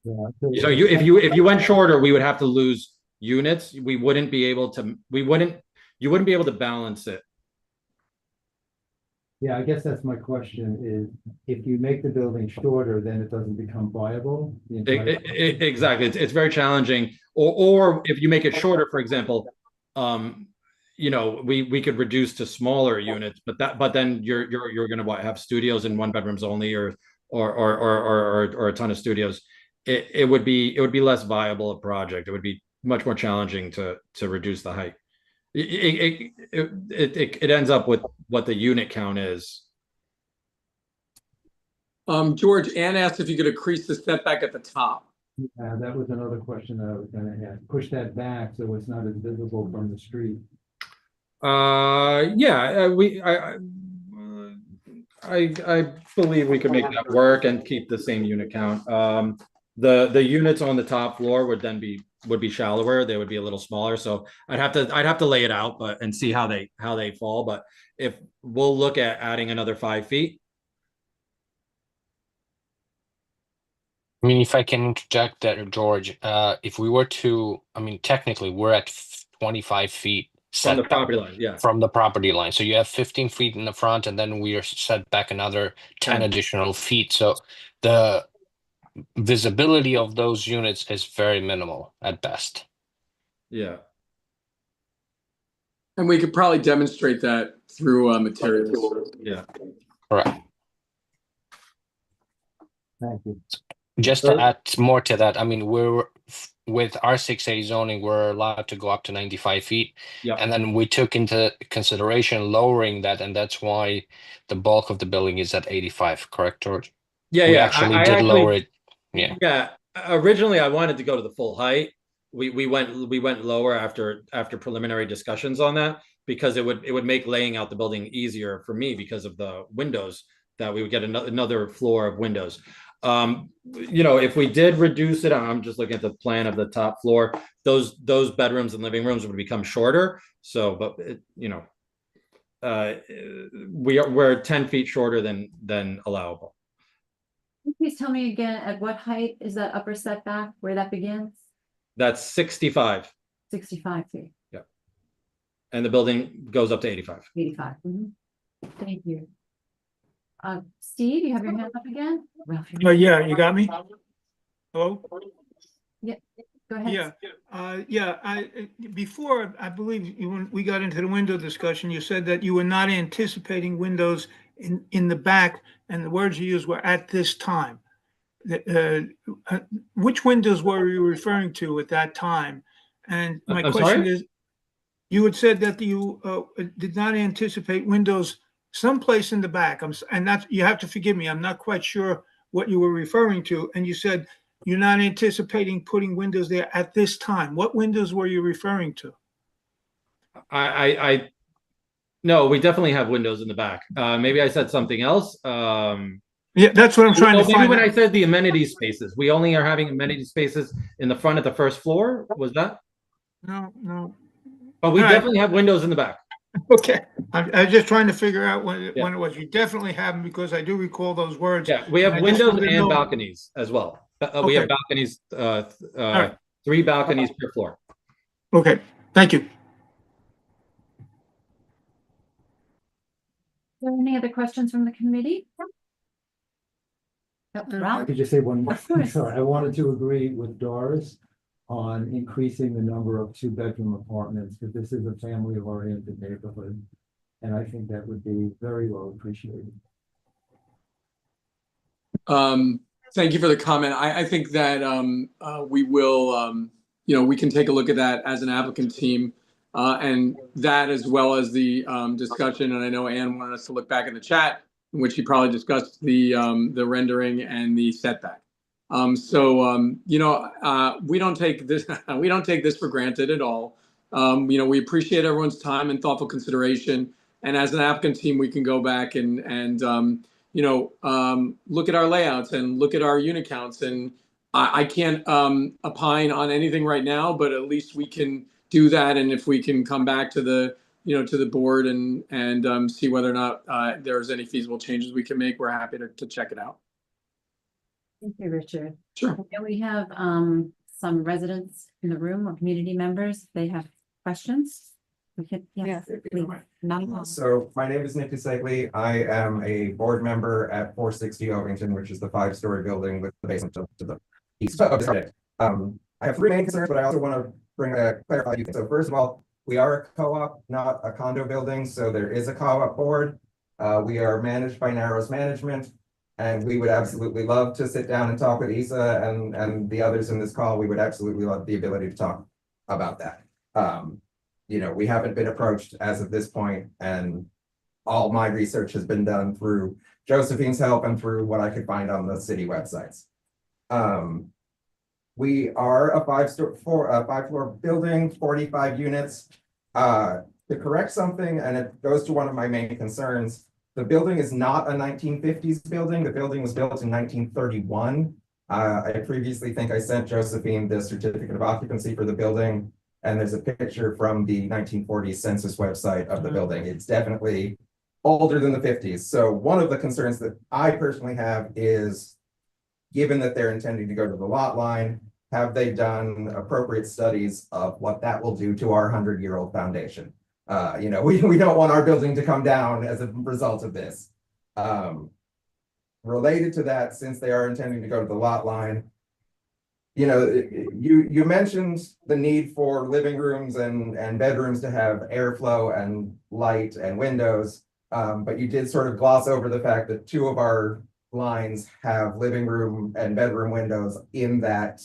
Yeah, so if you went shorter, we would have to lose units. We wouldn't be able to. You wouldn't be able to balance it. Yeah, I guess that's my question is, if you make the building shorter, then it doesn't become viable? The entire- Exactly. It's very challenging. Or if you make it shorter, for example, you know, we could reduce to smaller units, but then you're going to have studios and one bedrooms only, or a ton of studios. It would be less viable a project. It would be much more challenging to reduce the height. It ends up with what the unit count is. George, Ann asked if you could increase the setback at the top. That was another question that I was gonna ask. Push that back so it's not as visible from the street. Yeah, I believe we could make that work and keep the same unit count. The units on the top floor would then would be shallower. They would be a little smaller. So I'd have to lay it out, and see how they fall. But if we'll look at adding another 5 feet. I mean, if I can interject that, George, if we were to, I mean, technically we're at 25 feet From the setback property line, yeah. from the property line. So you have 15 feet in the front, and then we are set back another 10 additional feet. So the visibility of those units is very minimal at best. Yeah. And we could probably demonstrate that through materials. Yeah. Correct. Thank you. Just to add more to that, I mean, with R6A zoning, we're allowed to go up to 95 feet. Yeah. And then we took into consideration lowering that, and that's why the bulk of the building is at 85, correct, George? Yeah, We yeah. actually did lower it. Yeah. Yeah. Originally, I wanted to go to the full height. We went lower after preliminary discussions on that, because it would make laying out the building easier for me because of the windows, that we would get another floor of windows. You know, if we did reduce it, I'm just looking at the plan of the top floor, those bedrooms and living rooms would become shorter. So, but you know, we're 10 feet shorter than allowable. Please tell me again, at what height is that upper setback, where that begins? That's 65. 65 feet. Yeah. And the building goes up to 85. 85. Thank you. Steve, you have your hand up again? Ralph, Yeah, you got me? Hello? Yeah, go ahead. Yeah, before, I believe when we got into the window discussion, you said that you were not anticipating windows in the back, and the words you used were "at this time." Which windows were you referring to at that time? And my I'm question sorry? is, you had said that you did not anticipate windows someplace in the back. And that's, you have to forgive me, I'm not quite sure what you were referring to. And you said you're not anticipating putting windows there at this time. What windows were you referring to? No, we definitely have windows in the back. Maybe I said something else. Yeah, that's what I'm trying to maybe find when out. I said the amenity spaces, we only are having amenity spaces in the front at the first floor. Was that? No. But we All right. definitely have windows in the back. Okay, I was just trying to figure out when it was. You definitely have them, because I do recall those words. Yeah, we have And I just windows wanted to and know- balconies as well. We have Okay. balconies, right. 3 balconies per floor. Okay, thank you. Are there any other questions from the committee? I Ralph? could just say one more Of thing. course. Sorry, I wanted to agree with Doris on increasing the number of 2-bedroom apartments, because this is a family-oriented neighborhood. And I think that would be very well appreciated. Thank you for the comment. I think that we will, we can take a look at that as an applicant team, and that, as well as the discussion. And I know Ann wanted us to look back in the chat, in which she probably discussed the rendering and the setback. We don't take this for granted at all. We appreciate everyone's time and thoughtful consideration. And as an applicant team, we can go back and look at our layouts and look at our unit counts. And I can't opine on anything right now, but at least we can do that. And if we can come back to the board and see whether or not there's any feasible changes we can make, we're happy to check it out. Thank you, Richard. Sure. Okay, we have some residents in the room, or community members. They have questions. We could, Yeah. yes, please. Not a problem. So my name is Nick DeSagley. I am a board member at 460 Ovington, which is the 5-story building with the basement to the east of the project. I have 3 main concerns, but I also want to clarify a few things. So first of all, we are a co-op, not a condo building, so there is a co-op board. We are managed by Narrows Management, and we would absolutely love to sit down and talk with Isa and the others in this call. We would absolutely love the ability to talk about that. You know, we haven't been approached as of this point, and all my research has been done through Josephine's help and through what I could find on the city websites. We are a 5-floor building, 45 units. To correct something, and it goes to one of my main concerns, the building is not a 1950s building. The building was built in 1931. I previously think I sent Josephine the certificate of occupancy for the building, and there's a picture from the 1940s census website of the building. It's definitely older than the 50s. So one of the concerns that I personally have is, given that they're intending to go to the lot line, have they done appropriate studies of what that will do to our 100-year-old foundation? You know, we don't want our building to come down as a result of this. Related to that, since they are intending to go to the lot line, you know, you mentioned the need for living rooms and bedrooms to have airflow and light and windows, but you did sort of gloss over the fact that 2 of our lines have living room and bedroom windows in that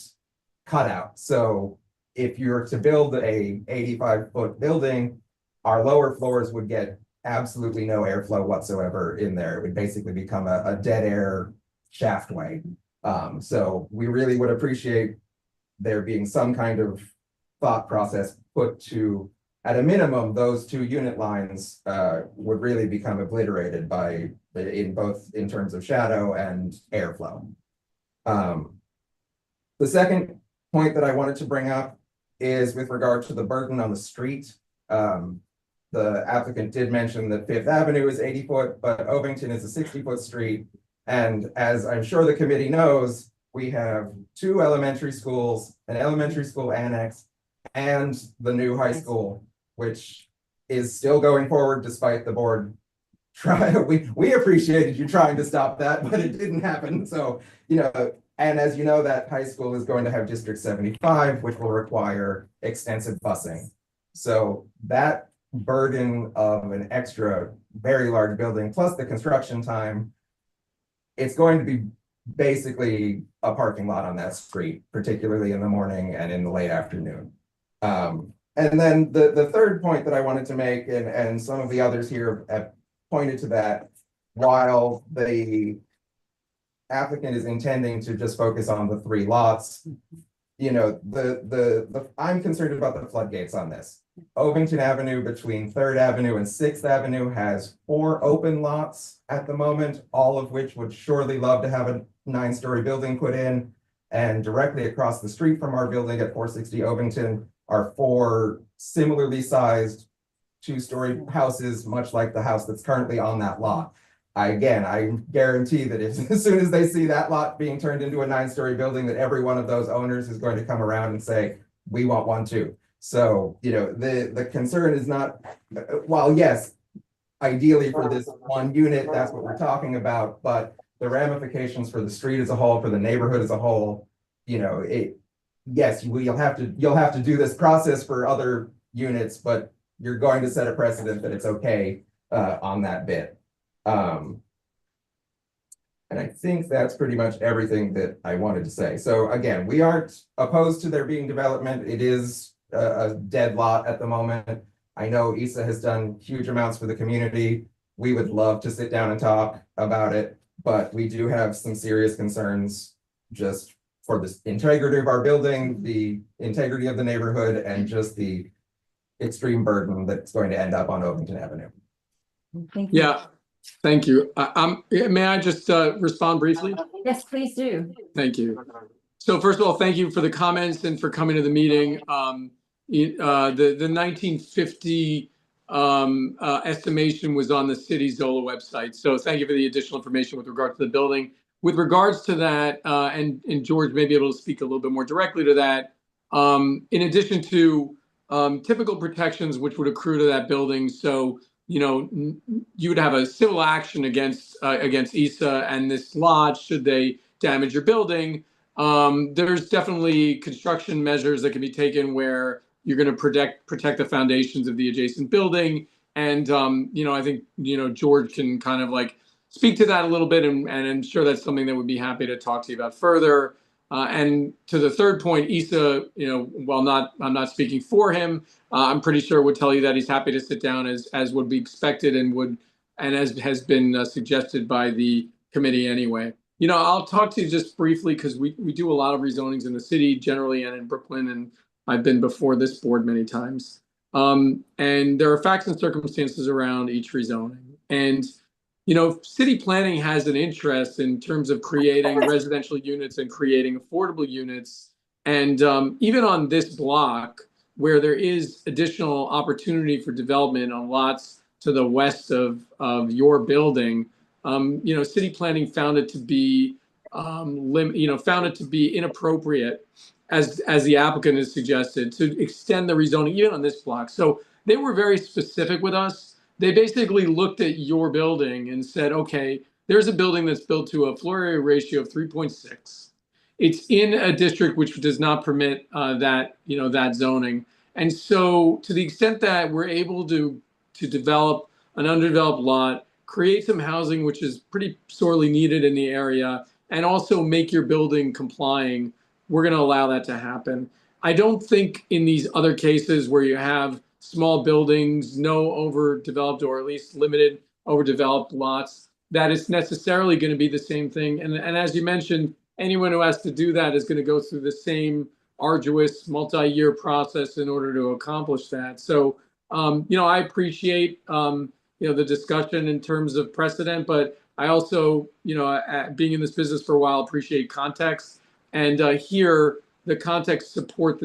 cutout. So if you're to build a 85-foot building, our lower floors would get absolutely no airflow whatsoever in there. It would basically become a dead air shaftway. So we really would appreciate there being some kind of thought process put to, at a minimum, those 2 unit lines would really become obliterated by in terms of shadow and airflow. The second point that I wanted to bring up is with regard to the burden on the street. The applicant did mention that 5th Avenue is 80 foot, but Ovington is a 60-foot street. And as I'm sure the committee knows, we have 2 elementary schools, an elementary school annex, and the new high school, which is still going forward despite the board we appreciated you trying to stop that, but it didn't happen. So, you know, and as you know, that high school is going to have District 75, which will require extensive busing. So that burden of an extra very large building plus the construction time, it's going to be basically a parking lot on that street, particularly in the morning and in the late afternoon. And then the third point that I wanted to make, and some of the others here have pointed to that, while the applicant is intending to just focus on the 3 lots, you know, I'm concerned about the floodgates on this. Ovington Avenue between 3rd Avenue and 6th Avenue has 4 open lots at the moment, all of which would surely love to have a 9-story building put in. And directly across the street from our building at 460 Ovington are 4 similarly sized 2-story houses, much like the house that's currently on that lot. I guarantee that as soon as they see that lot being turned into a 9-story building, that every one of those owners is going to come around and say, we want one too. So, you know, the concern is not, while yes, ideally for this 1 unit, that's what we're talking about, but the ramifications for the street as a whole, for the neighborhood as a whole, you know, yes, you'll have to do this process for other units, but you're going to set a precedent that it's okay on that bit. And I think that's pretty much everything that I wanted to say. So again, we aren't opposed to there being development. It is a dead lot at the moment. I know Isa has done huge amounts for the community. We would love to sit down and talk about it, but we do have some serious concerns just for the integrity of our building, the integrity of the neighborhood, and just the extreme burden that's going to end up on Ovington Avenue. Thank you. Yeah, thank you. May I just respond briefly? Yes, please do. Thank you. So first of all, thank you for the comments and for coming to the meeting. The 1950 estimation was on the city Zola website. So thank you for the additional information with regard to the building. With regards to that, and George may be able to speak a little bit more directly to that, in addition to typical protections which would accrue to that building. So, you know, you would have a civil action against ISA and this lodge should they damage your building. There's definitely construction measures that can be taken where you're going to protect the foundations of the adjacent building. And, you know, I think, you know, George can kind of like speak to that a little bit, and I'm sure that's something that we'd be happy to talk to you about further. And to the third point, Issa, you know, while I'm not speaking for him, I'm pretty sure would tell you that he's happy to sit down as would be expected and as has been suggested by the committee anyway. You know, I'll talk to you just briefly because we do a lot of rezonings in the city generally and in Brooklyn, and I've been before this board many times. And there are facts and circumstances around each rezoning. And you know, city planning has an interest in terms of creating residential units and creating affordable units. And even on this block, where there is additional opportunity for development on lots to the west of your building, you know, city planning found it to be, found it to be inappropriate, as the applicant has suggested, to extend the rezoning even on this block. So they were very specific with us. They basically looked at your building and said, okay, there's a building that's built to a floor area ratio of 3.6. It's in a district which does not permit that zoning. And so to the extent that we're able to develop an undeveloped lot, create some housing, which is pretty sorely needed in the area, and also make your building complying, we're going to allow that to happen. I don't think in these other cases where you have small buildings, no overdeveloped or at least limited overdeveloped lots, that is necessarily going to be the same thing. And as you mentioned, anyone who has to do that is going to go through the same arduous multi-year process in order to accomplish that. So, you know, I appreciate, the discussion in terms of precedent, but I also, being in this business for a while, appreciate context. And here, the context supports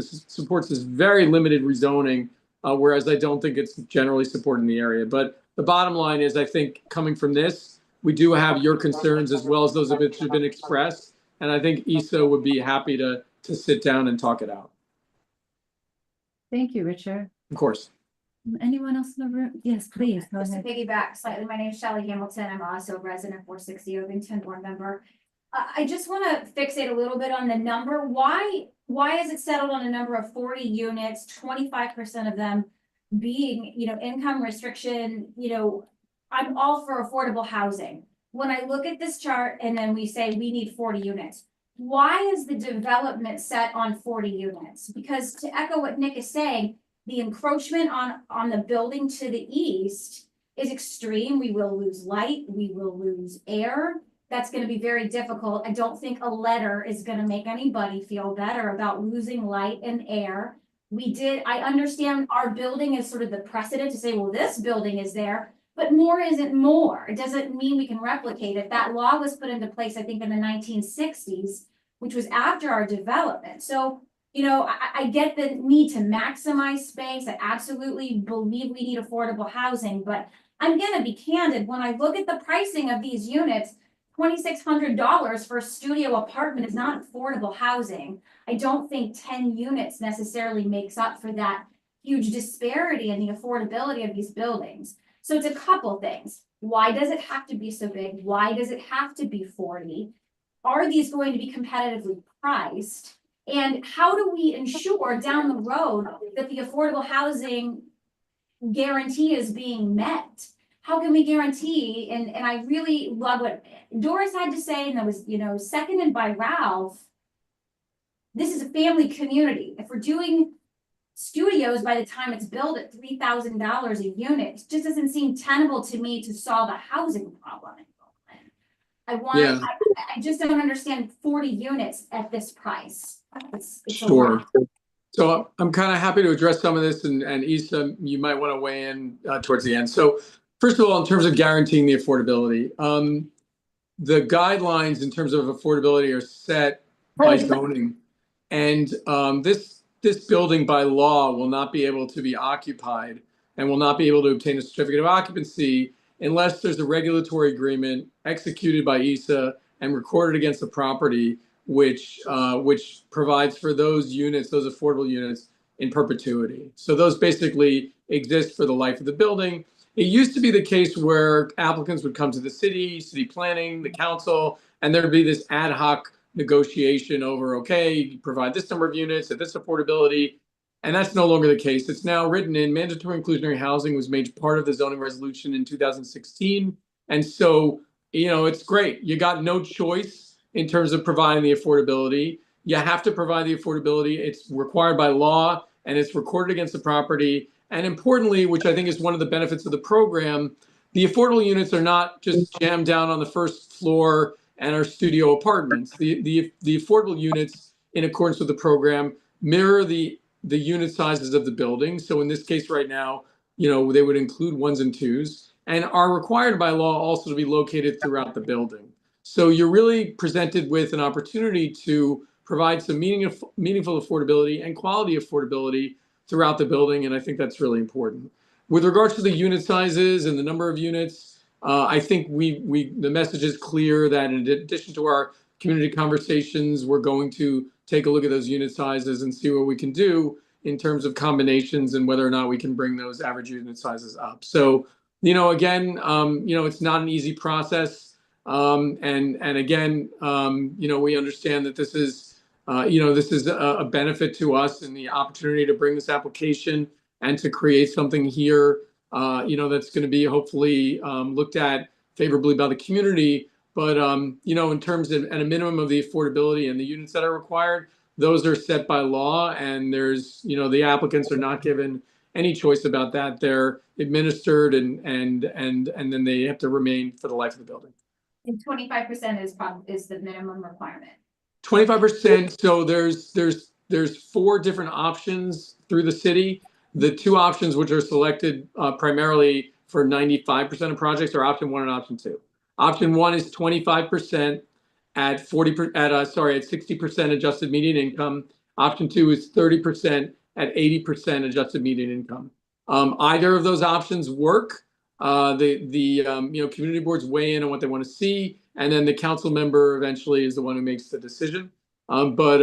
this very limited rezoning, whereas I don't think it's generally supported in the area. But the bottom line is, I think coming from this, we do have your concerns as well as those of which have been expressed. And I think ISO would be happy to sit down and talk it out. Thank you, Richard. Of course. Anyone else in the room? Yes, please, go Just to ahead. piggyback slightly, my name is Shelley Hamilton. I'm also a resident 460 Ovington board member. I just want to fixate a little bit on the number. Why is it settled on a number of 40 units, 25% of them being, income restriction? I'm all for affordable housing. When I look at this chart and then we say we need 40 units, why is the development set on 40 units? Because to echo what Nick is saying, the encroachment on the building to the east is extreme. We will lose light, we will lose air. That's going to be very difficult. I don't think a letter is going to make anybody feel better about losing light and air. I understand our building is sort of the precedent to say, well, this building is there, but more isn't more. It doesn't mean we can replicate it. That law was put into place, I think, in the 1960s, which was after our development. So, I get the need to maximize space. I absolutely believe we need affordable housing, but I'm going to be candid. When I look at the pricing of these units, $2,600 for a studio apartment is not affordable housing. I don't think 10 units necessarily makes up for that huge disparity in the affordability of these buildings. So it's a couple things. Why does it have to be so big? Why does it have to be 40? Are these going to be competitively priced? And how do we ensure down the road that the affordable housing guarantee is being met? How can we guarantee, and I really love what Doris had to say, and that was, seconded by Ralph. This is a family community. If we're doing studios by the time it's built at $3,000 a unit, it just doesn't seem tenable to me to solve a housing problem. I just don't understand 40 units at this price. It's sure. So I'm kind of happy to address some of this, and Issa, you might want to weigh in towards the end. So first of all, in terms of guaranteeing the affordability, the guidelines in terms of affordability are set by zoning, and this building by law will not be able to be occupied and will not be able to obtain a certificate of occupancy unless there's a regulatory agreement executed by ISA and recorded against the property, which provides for those units, those affordable units, in perpetuity. So those basically exist for the life of the building. It used to be the case where applicants would come to the city planning, the council, and there'd be this ad hoc negotiation over, okay, you provide this number of units at this affordability. And that's no longer the case. It's now written in. Mandatory inclusionary housing was made part of the zoning resolution in 2016. And so, it's great. You got no choice in terms of providing the affordability. You have to provide the affordability. It's required by law and it's recorded against the property. And importantly, which I think is one of the benefits of the program, the affordable units are not just jammed down on the first floor and are studio apartments. The affordable units, in accordance with the program, mirror the unit sizes of the building. So in this case right now, they would include ones and twos and are required by law also to be located throughout the building. So you're really presented with an opportunity to provide some meaningful affordability and quality affordability throughout the building. And I think that's really important. With regards to the unit sizes and the number of units, I think the message is clear that in addition to our community conversations, we're going to take a look at those unit sizes and see what we can do in terms of combinations and whether or not we can bring those average unit sizes up. So, again, it's not an easy process. And again, we understand that this is a benefit to us and the opportunity to bring this application and to create something here, that's going to be hopefully looked at favorably by the community. But, in terms of at a minimum of the affordability and the units that are required, those are set by law. And there's, the applicants are not given any choice about that. They're administered and then they have to remain for the life of the building. And 25% is the minimum requirement. 25%. So there's 4 different options through the city. The 2 options which are selected primarily for 95% of projects are option 1 and option 2. Option 1 is 25% at 60% adjusted median income. Option 2 is 30% at 80% adjusted median income. Either of those options work. The community boards weigh in on what they want to see, and then the council member eventually is the one who makes the decision. There's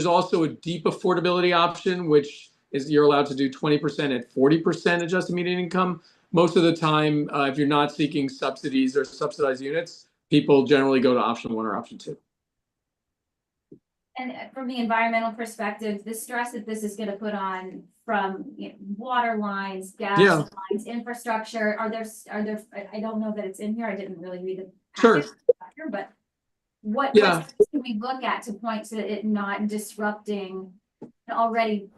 also a deep affordability option, which is you're allowed to do 20% at 40% adjusted median income. Most of the time, if you're not seeking subsidies or subsidized units, people generally go to option 1 or option 2. And from the environmental perspective, the stress that this is going to put on from water lines, gas lines, infrastructure, are there, I don't know that it's in here. I didn't really read the package, but what steps can we look at to point to it not disrupting already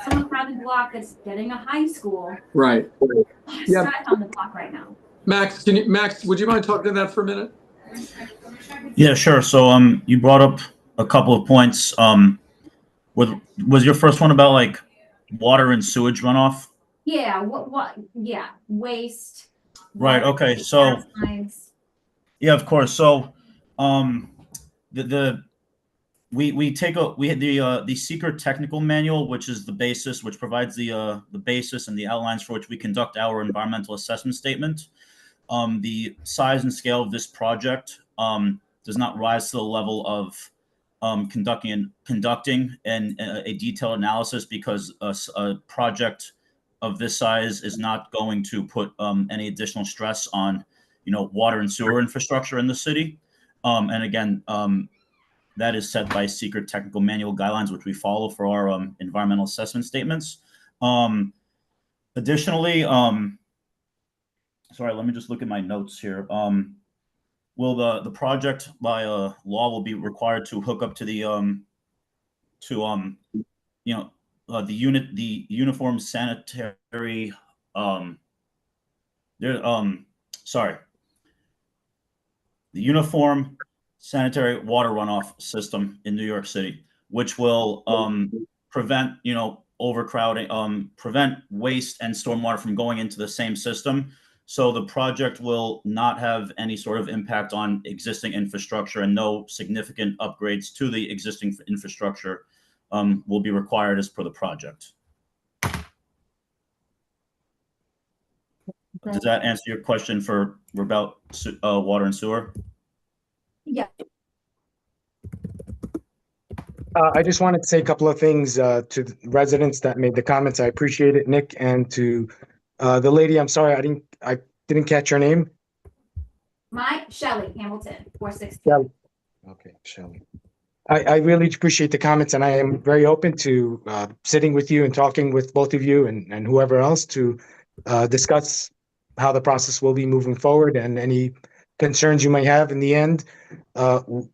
some crowded block that's getting a high school? Right. Stress on the block right now. Max, would you mind talking to that for a minute? Yeah, sure. So you brought up a couple of points. Was your first one about like water and sewage runoff? Yeah, yeah, waste. Right, okay. So yeah, of course. So we had the secret technical manual, which is the basis, which provides the basis and the outlines for which we conduct our environmental assessment statement. The size and scale of this project does not rise to the level of conducting a detailed analysis, because a project of this size is not going to put any additional stress on water and sewer infrastructure in the city. And again, that is set by secret technical manual guidelines, which we follow for our environmental assessment statements. Additionally, sorry, let me just look at my notes here. Will the project by law will be required to hook up to the uniform sanitary the uniform sanitary water runoff system in New York City, which will prevent overcrowding, prevent waste and stormwater from going into the same system. So the project will not have any sort of impact on existing infrastructure, and no significant upgrades to the existing infrastructure will be required as per the project. Does that answer your question about water and sewer? Yeah. I just wanted to say a couple of things to the residents that made the comments. I appreciate it, Nick, and to the lady. I'm sorry, I didn't catch her name. Shelley Hamilton, 460. Shelley. Okay, Shelley. I really appreciate the comments, and I am very open to sitting with you and talking with both of you and whoever else to discuss how the process will be moving forward and any concerns you might have. In the end,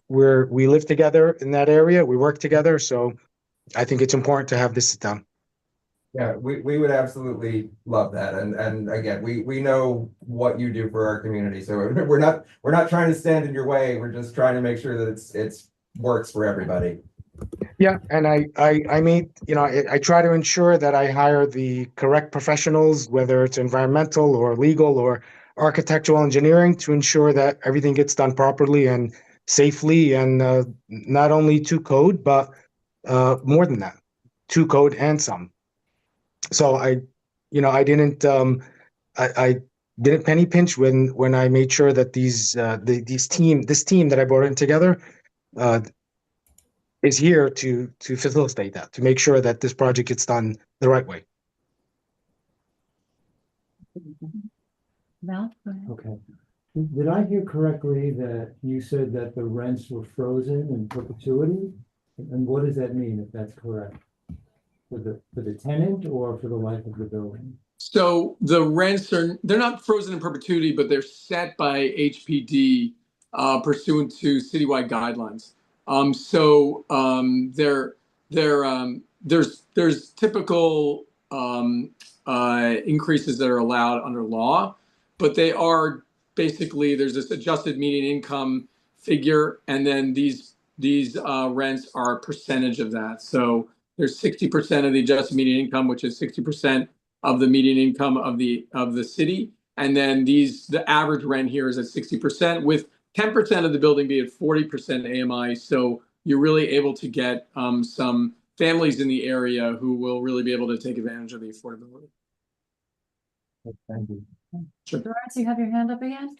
we live together in that area, we work together, so I think it's important to have this done. Yeah, we would absolutely love that. And again, we know what you do for our community. So we're not trying to stand in your way. We're just trying to make sure that it's works for everybody. Yeah, and I mean, I try to ensure that I hire the correct professionals, whether it's environmental or legal or architectural engineering, to ensure that everything gets done properly and safely, and not only to code, but more than that, to code and some. So I didn't I didn't penny pinch when I made sure that this team that I brought in together is here to facilitate that, to make sure that this project gets done the right way. Val, go ahead. Okay. Did I hear correctly that you said that the rents were frozen in perpetuity? And what does that mean, if that's correct? For the tenant or for the life of the building? So the rents they're not frozen in perpetuity, but they're set by HPD pursuant to citywide guidelines. There's typical increases that are allowed under law, but they are basically, there's this adjusted median income figure, and then these rents are a percentage of that. So there's 60% of the adjusted median income, which is 60% of the median income of the city, and then the average rent here is at 60%, with 10% of the building being at 40% AMI. So you're really able to get some families in the area who will really be able to take advantage of the affordability. Thank you. Sure. Doris, you have your hand up again?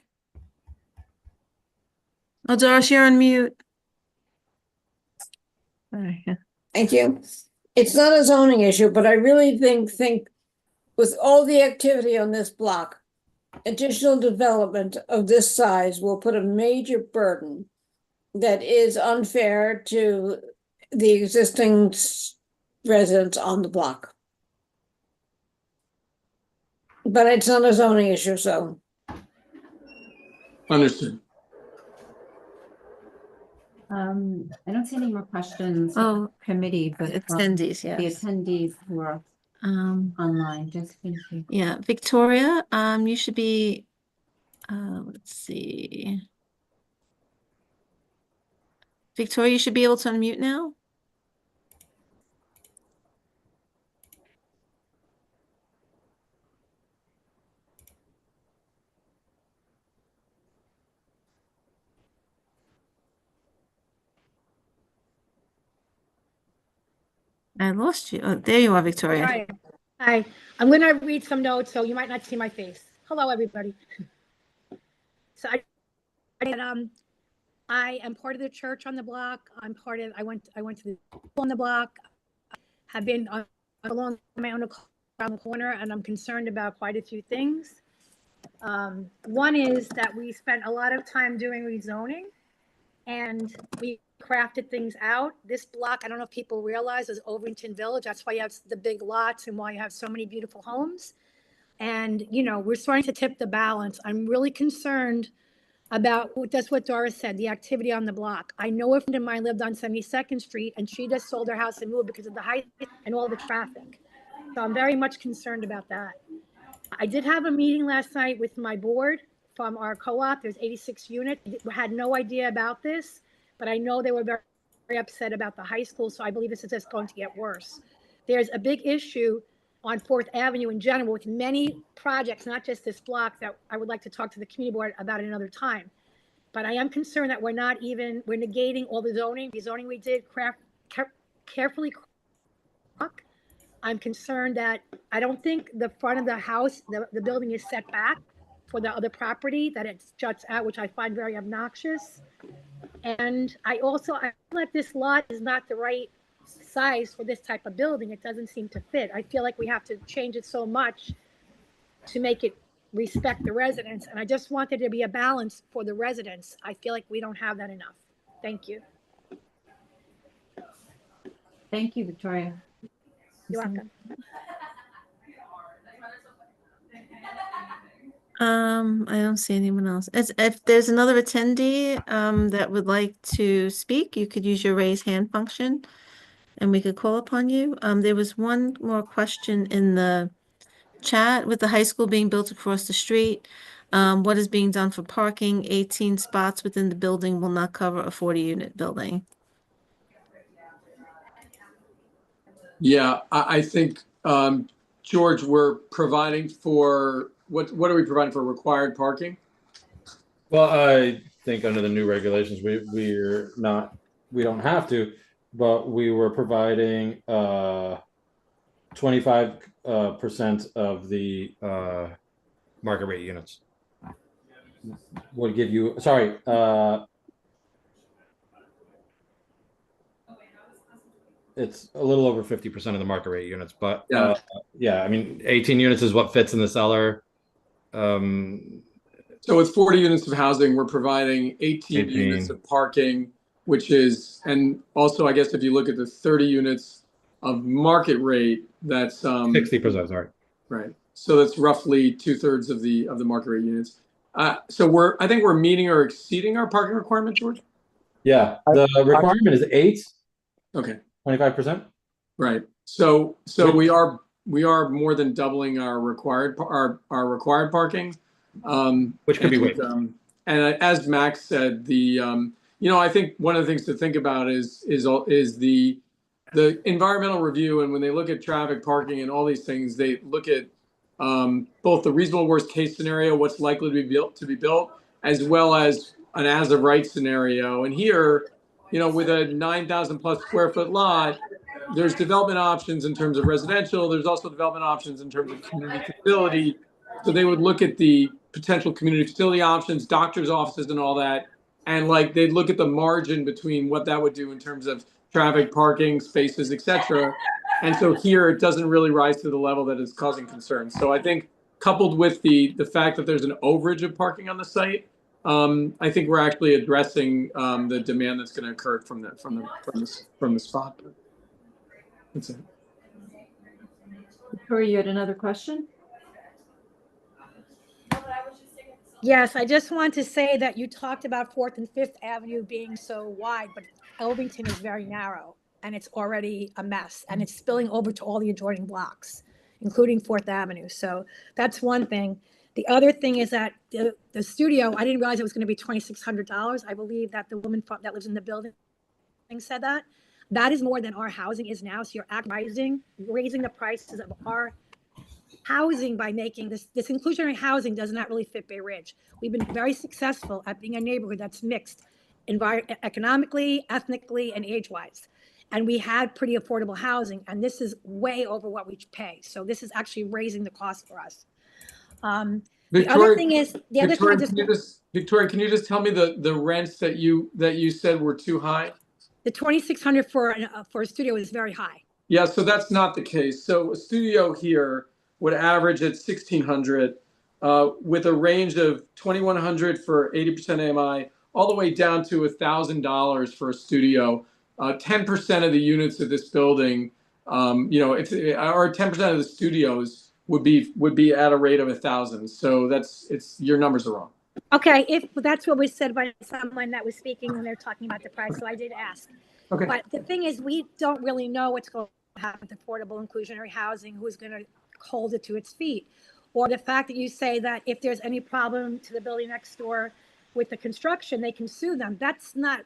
Oh, Doris, you're on mute. Sorry. Thank you. It's not a zoning issue, but I really think with all the activity on this block, additional development of this size will put a major burden that is unfair to the existing residents on the block. But it's not a zoning issue, so. Understood. I don't see any more questions. Oh, Committee, but attendees, the yes. attendees who are online, just thank you. Yeah, Victoria, you should be, let's see. Victoria, you should be able to unmute now. I lost you. Oh, there you are, Victoria. Hi. Hi. I'm going to read some notes, so you might not see my face. Hello, everybody. So I am part of the church on the block. I went to the school on the block. Have been along my own around the corner, and I'm concerned about quite a few things. One is that we spent a lot of time doing rezoning, and we crafted things out. This block, I don't know if people realize, is Overington Village. That's why you have the big lots and why you have so many beautiful homes. And, we're starting to tip the balance. I'm really concerned about, that's what Doris said, the activity on the block. I know a friend of mine lived on 72nd Street, and she just sold her house and moved because of the height and all the traffic. So I'm very much concerned about that. I did have a meeting last night with my board from our co-op. There's 86 units. We had no idea about this, but I know they were very, very upset about the high school. So I believe this is just going to get worse. There's a big issue on 4th Avenue in general with many projects, not just this block, that I would like to talk to the community board about another time. But I am concerned that we're negating all the zoning. The zoning we did carefully. I'm concerned that I don't think the front of the house, the building is set back for the other property, that it juts out, which I find very obnoxious. And I feel like this lot is not the right size for this type of building. It doesn't seem to fit. I feel like we have to change it so much to make it respect the residents. And I just want there to be a balance for the residents. I feel like we don't have that enough. Thank you. Thank you, Victoria. You're welcome. I don't see anyone else. If there's another attendee that would like to speak, you could use your raise hand function and we could call upon you. There was one more question in the chat with the high school being built across the street. What is being done for parking? 18 spots within the building will not cover a 40-unit building. Yeah, I think, George, we're providing for, what are we providing for required parking? Well, I think under the new regulations, we don't have to, but we were providing 25% of the market rate units. Would give you, sorry, it's a little over 50% of the market rate units, but yeah, I mean, 18 units is what fits in the cellar. So with 40 units of housing, we're providing 18 units of parking, which is, and also I guess if you look at the 30 units of market rate, that's 60%, sorry. Right. So that's roughly 2/3 of the market rate units. So I think we're meeting or exceeding our parking requirement, George? Yeah, the requirement is 8. Okay. 25%. Right. So we are more than doubling our required parking. Which could be waived. And as Max said, I think one of the things to think about is the environmental review, and when they look at traffic, parking, and all these things, they look at both the reasonable worst case scenario, what's likely to be built, as well as an as of right scenario. And here, with a 9,000 plus square foot lot, there's development options in terms of residential. There's also development options in terms of community facility. So they would look at the potential community facility options, doctor's offices, and all that, and they'd look at the margin between what that would do in terms of traffic, parking, spaces, etc. And so here it doesn't really rise to the level that is causing concern. So I think coupled with the fact that there's an overage of parking on the site, I think we're actually addressing the demand that's going to occur from the spot. That's it. Victoria, you had another question? Yes, I just want to say that you talked about 4th and 5th Avenue being so wide, but Ovington is very narrow and it's already a mess and it's spilling over to all the adjoining blocks, including 4th Avenue. So that's one thing. The other thing is that the studio, I didn't realize it was going to be $2,600. I believe that the woman that lives in the building said that. That is more than our housing is now. So you're raising the prices of our housing by making this inclusionary housing does not really fit Bay Ridge. We've been very successful at being a neighborhood that's mixed economically, ethnically, and age-wise. And we had pretty affordable housing, and this is way over what we pay. So this is actually raising the cost for us. The other thing is, Victoria, can you just tell me the rents that you said were too high? The $2,600 for a studio is very high. Yeah, so that's not the case. So a studio here would average at $1,600 with a range of $2,100 for 80% AMI, all the way down to $1,000 for a studio. 10% of the units of this building, or 10% of the studios would be at a rate of 1,000. So your numbers are wrong. Okay, if that's what was said by someone that was speaking when they're talking about the price, so I did ask. Okay. But the thing is, we don't really know what's going to happen with affordable inclusionary housing, who's going to hold it to its feet, or the fact that you say that if there's any problem to the building next door with the construction, they can sue them. That's not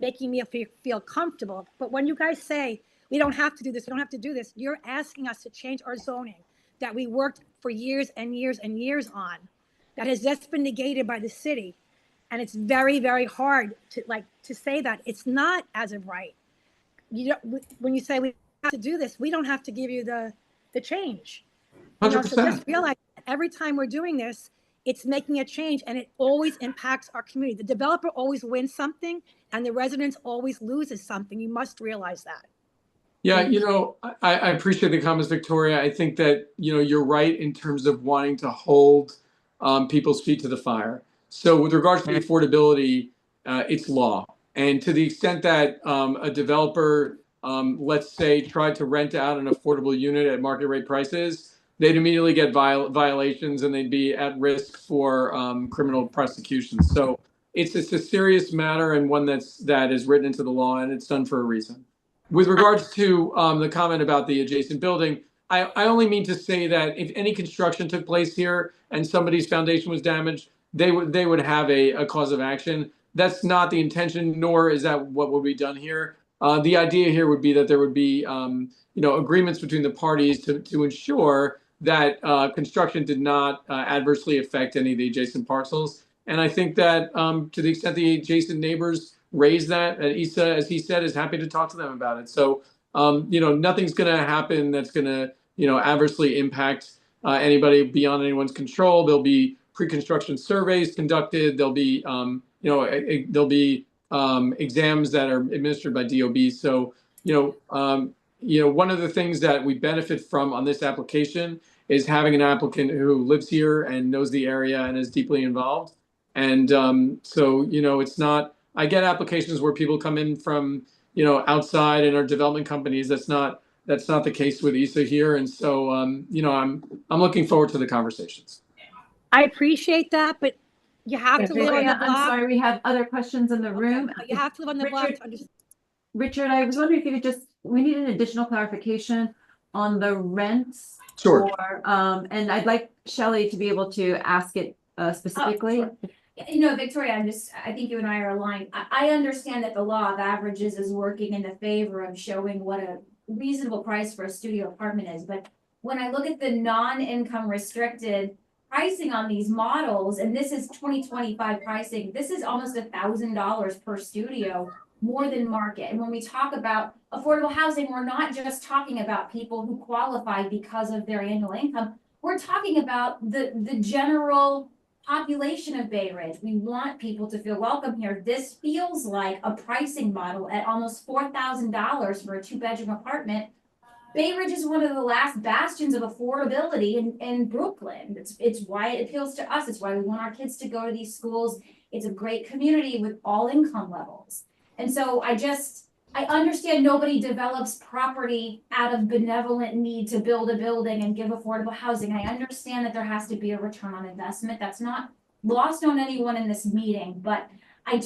making me feel comfortable. But when you guys say we don't have to do this, we don't have to do this, you're asking us to change our zoning that we worked for years and years and years on, that has just been negated by the city. And it's very, very hard to say that. It's not as of right. When you say we have to do this, we don't have to give you the change. 100%. So just realize every time we're doing this, it's making a change, and it always impacts our community. The developer always wins something and the residents always loses something. You must realize that. Yeah, I appreciate the comments, Victoria. I think that, you're right in terms of wanting to hold people's feet to the fire. So with regards to the affordability, it's law. And to the extent that a developer, let's say, tried to rent out an affordable unit at market rate prices, they'd immediately get violations and they'd be at risk for criminal prosecution. So it's a serious matter and one that is written into the law, and it's done for a reason. With regards to the comment about the adjacent building, I only mean to say that if any construction took place here and somebody's foundation was damaged, they would have a cause of action. That's not the intention, nor is that what would be done here. The idea here would be that there would be agreements between the parties to ensure that construction did not adversely affect any of the adjacent parcels. And I think that to the extent the adjacent neighbors raise that, Issa, as he said, is happy to talk to them about it. So, nothing's going to happen that's going to, adversely impact anybody beyond anyone's control. There'll be pre-construction surveys conducted. There'll be, exams that are administered by DOB. So, one of the things that we benefit from on this application is having an applicant who lives here and knows the area and is deeply involved. And so, it's not, I get applications where people come in from, outside and are development companies. That's not the case with Issa here. And so, I'm looking forward to the conversations. I appreciate that, but you have to live on the Victoria, block. I'm sorry, we have other questions in the room. But you have to live on the block to understand. Richard, I was wondering if you could we need an additional clarification on the rents. Sure. And I'd like Shelley to be able to ask it specifically. Sure. Victoria, I think you and I are aligned. I understand that the law of averages is working in the favor of showing what a reasonable price for a studio apartment is. But when I look at the non-income restricted pricing on these models, and this is 2025 pricing, this is almost $1,000 per studio, more than market. And when we talk about affordable housing, we're not just talking about people who qualify because of their annual income. We're talking about the general population of Bay Ridge. We want people to feel welcome here. This feels like a pricing model at almost $4,000 for a 2-bedroom apartment. Bay Ridge is one of the last bastions of affordability in Brooklyn. It's why it appeals to us. It's why we want our kids to go to these schools. It's a great community with all income levels. And so I understand nobody develops property out of benevolent need to build a building and give affordable housing. I understand that there has to be a return on investment. That's not lost on anyone in this meeting, but I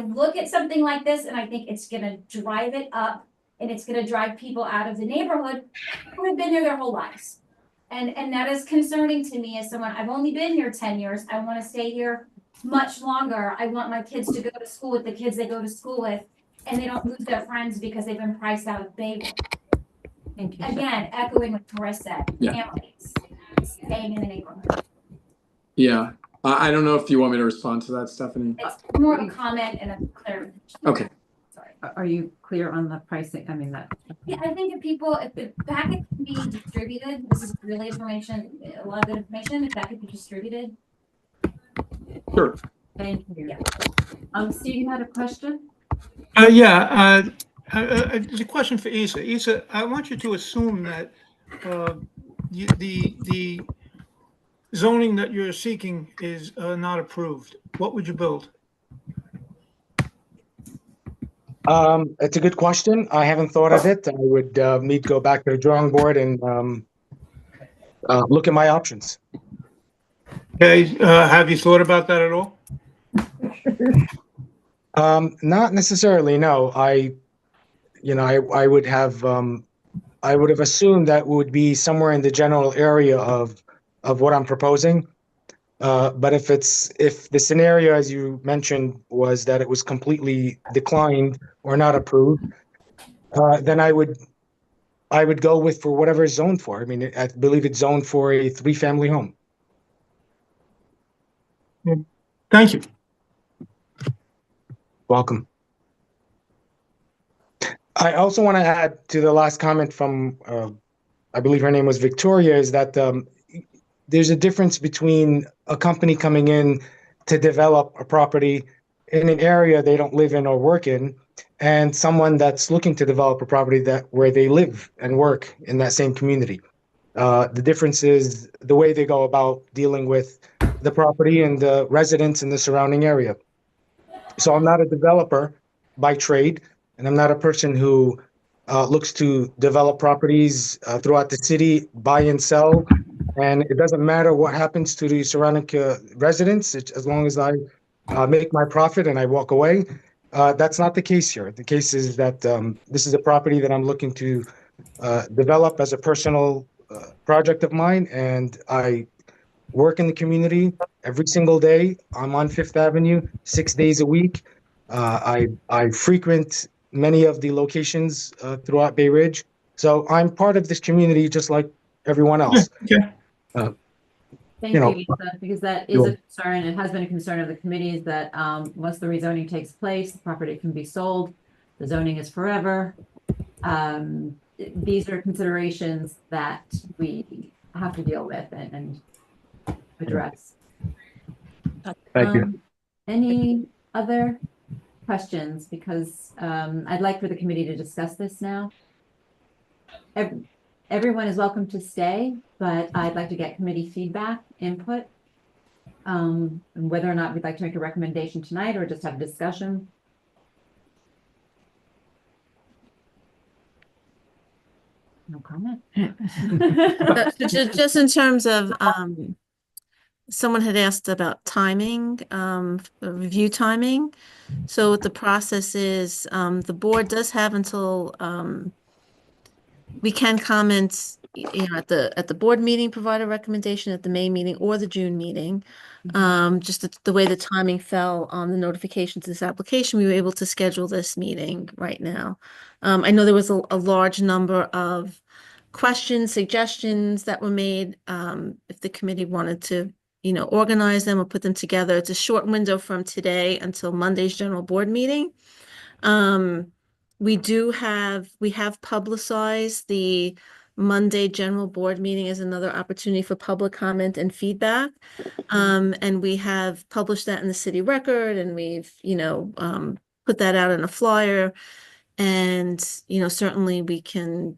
look at something like this and I think it's gonna drive it up, and it's gonna drive people out of the neighborhood who have been here their whole lives. And that is concerning to me as someone, I've only been here 10 years. I wanna stay here much longer. I want my kids to go to school with the kids they go to school with, and they don't lose their friends because they've been priced out of Bay Ridge. Thank you. Again, echoing what Doris said, families staying in the neighborhood. Yeah. I don't know if you want me to respond to that, Stephanie. It's more of a comment and a clarification. Okay. Sorry. Are you clear on the pricing? I mean that. Yeah, I think if the packet can be distributed, this is really information, a lot of good information, if that could be distributed. Sure. Thank you. Steve, you had a question? It's a question for Issa. Issa, I want you to assume that the zoning that you're seeking is not approved. What would you build? It's a good question. I haven't thought of it. I would need to go back to the drawing board and look at my options. Okay, have you thought about that at all? Not necessarily, no. I would have assumed that would be somewhere in the general area of what I'm proposing. But if the scenario, as you mentioned, was that it was completely declined or not approved, then I would go with for whatever it's zoned for. I mean, I believe it's zoned for a 3-family home. Thank you. Welcome. I also want to add to the last comment from, I believe her name was Victoria, is that there's a difference between a company coming in to develop a property in an area they don't live in or work in, and someone that's looking to develop a property that where they live and work in that same community. The difference is the way they go about dealing with the property and the residents in the surrounding area. So I'm not a developer by trade, and I'm not a person who looks to develop properties throughout the city, buy and sell. And it doesn't matter what happens to the surrounding residents, as long as I make my profit and I walk away. That's not the case here. The case is that this is a property that I'm looking to develop as a personal project of mine, and I work in the community every single day. I'm on Fifth Avenue 6 days a week. I frequent many of the locations throughout Bay Ridge, so I'm part of this community just like everyone else. Thank You you, know, Lisa, because that is a concern. It has been a concern of the committees that once the rezoning takes place, the property can be sold. The zoning is forever. These are considerations that we have to deal with and address. Thank you. Any other questions? Because I'd like for the committee to discuss this now. Everyone is welcome to stay, but I'd like to get committee feedback, input, and whether or not we'd like to make a recommendation tonight or just have a discussion. No comment. Just in terms of, someone had asked about timing, review timing. So what the process is, the board does have until, we can comment, you know, at the board meeting, provide a recommendation at the May meeting or the June meeting. Just the way the timing fell on the notification to this application, we were able to schedule this meeting right now. I know there was a large number of questions, suggestions that were made. If the committee wanted to, you know, organize them or put them together, it's a short window from today until Monday's general board meeting. We have publicized the Monday general board meeting as another opportunity for public comment and feedback. And we have published that in the city record, and we've, you know, put that out in a flyer. And, you know, certainly we can,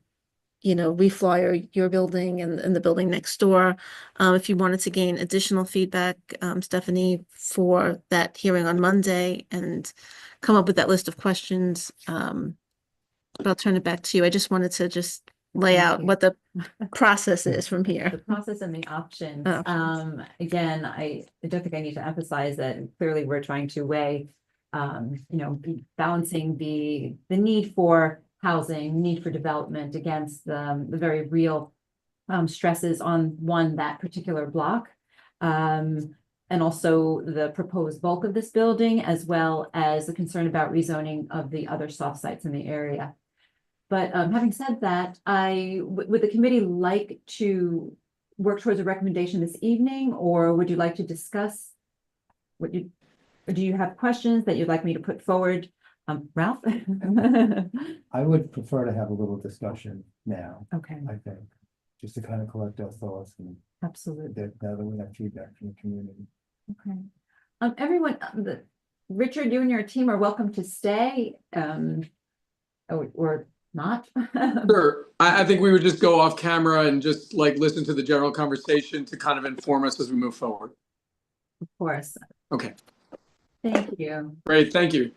you know, reflyer your building and the building next door. If you wanted to gain additional feedback, Stephanie, for that hearing on Monday and come up with that list of questions. But I'll turn it back to you. I just wanted to just lay out what the process is from here. The process and the options. Options. Again, I don't think I need to emphasize that clearly we're trying to weigh, you know, balancing the need for housing, need for development against the very real stresses on that particular block. And also the proposed bulk of this building, as well as the concern about rezoning of the other soft sites in the area. But having said that, would the committee like to work towards a recommendation this evening, or would you like to discuss or do you have questions that you'd like me to put forward? Ralph? I would prefer to have a little discussion now. Okay. I think, just to kind of collect our thoughts and Absolutely. now that we have feedback from the community. Okay. Everyone, Richard, you and your team are welcome to stay, or not. Sure. I think we would just go off camera and just like listen to the general conversation to kind of inform us as we move forward. Of course. Okay. Thank you. Great. Thank you.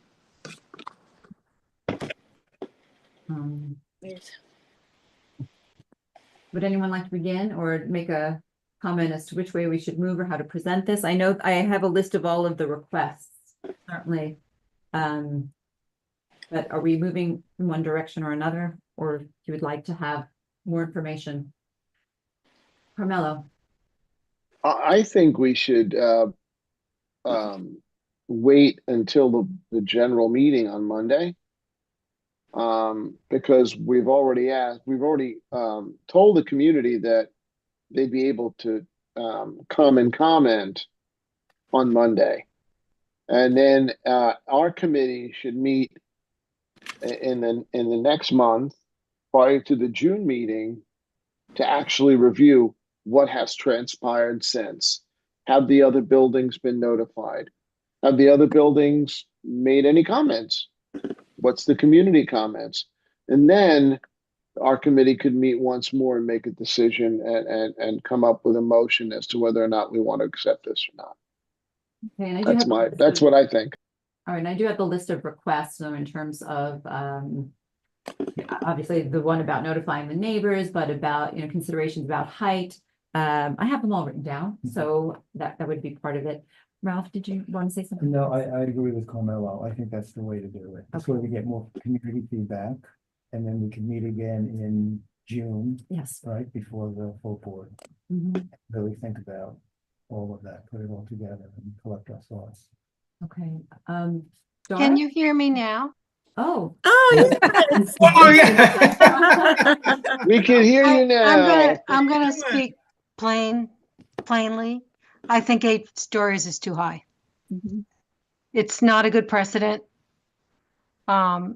Would anyone like to begin or make a comment as to which way we should move or how to present this? I know I have a list of all of the requests, certainly. But are we moving in one direction or another, or you would like to have more information? Carmelo. I think we should wait until the general meeting on Monday. Because we've already told the community that they'd be able to come and comment on Monday. And then our committee should meet in the next month prior to the June meeting to actually review what has transpired since. Have the other buildings been notified? Have the other buildings made any comments? What's the community comments? And then our committee could meet once more and make a decision and come up with a motion as to whether or not we want to accept this or not. Okay, and I do have That's what I think. All right, and I do have the list of requests, so in terms of, obviously the one about notifying the neighbors, but about, considerations about height. I have them all written down, so that would be part of it. Ralph, did you want to say something? No, I agree with Carmelo. I think that's the way to do it. This way we get more community feedback, and then we can meet again in June. Yes. Right, before the full board. Really think about all of that, put it all together and collect our thoughts. Okay. Can Dora? you hear me now? Oh. Yes. Oh, yeah. We can hear you now. I'm gonna speak plainly. I think 8 stories is too high. It's not a good precedent. I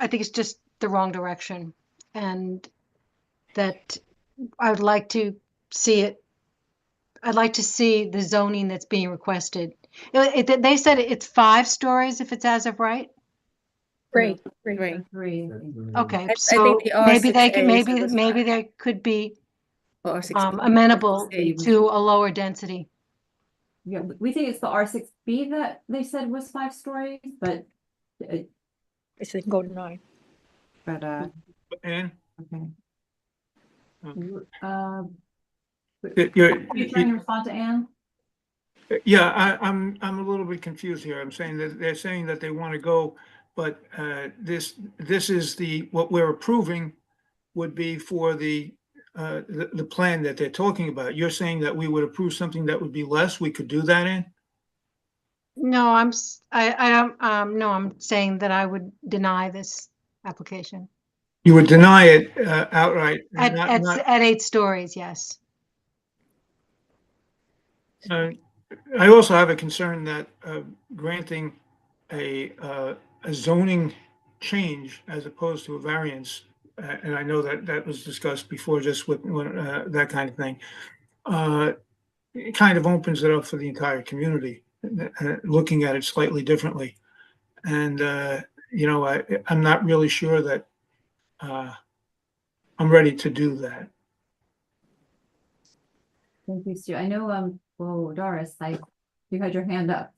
think it's just the wrong direction, and that I would like to see it. I'd like to see the zoning that's being requested. They said it's 5 stories if it's as of right. Three. Okay, I so think the maybe they R6A could, said maybe it's they could be R6B. amenable R6A. to a lower density. Yeah, we think it's the R6B that they said was 5 stories, but. I said they can go to 9. But, And okay. you're You trying to respond to Anne? Yeah, I'm a little bit confused here. I'm saying that they're saying that they want to go, but this is what we're approving would be for the plan that they're talking about. You're saying that we would approve something that would be less. We could do that in? No, I'm saying that I would deny this application. You would deny it outright. And At 8 stories, yes. I also have a concern that granting a zoning change as opposed to a variance, and I know that was discussed before, just with that kind of thing, it kind of opens it up for the entire community, looking at it slightly differently. And, I'm not really sure that I'm ready to do that. Thank you, Stu. I know, Doris, you had your hand up.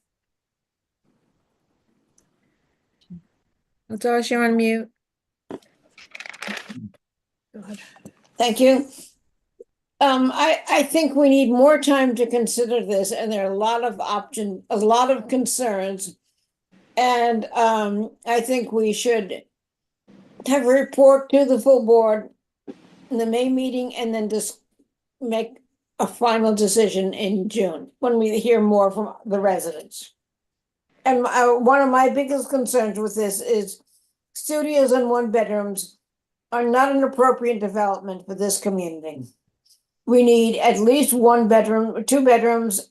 Doris, you're on mute. Thank you. I think we need more time to consider this, and there are a lot of concerns. And I think we should have a report to the full board in the May meeting, and then just make a final decision in June when we hear more from the residents. And one of my biggest concerns with this is studios and 1-bedrooms are not an appropriate development for this community. We need at least 1 bedroom, 2 bedrooms,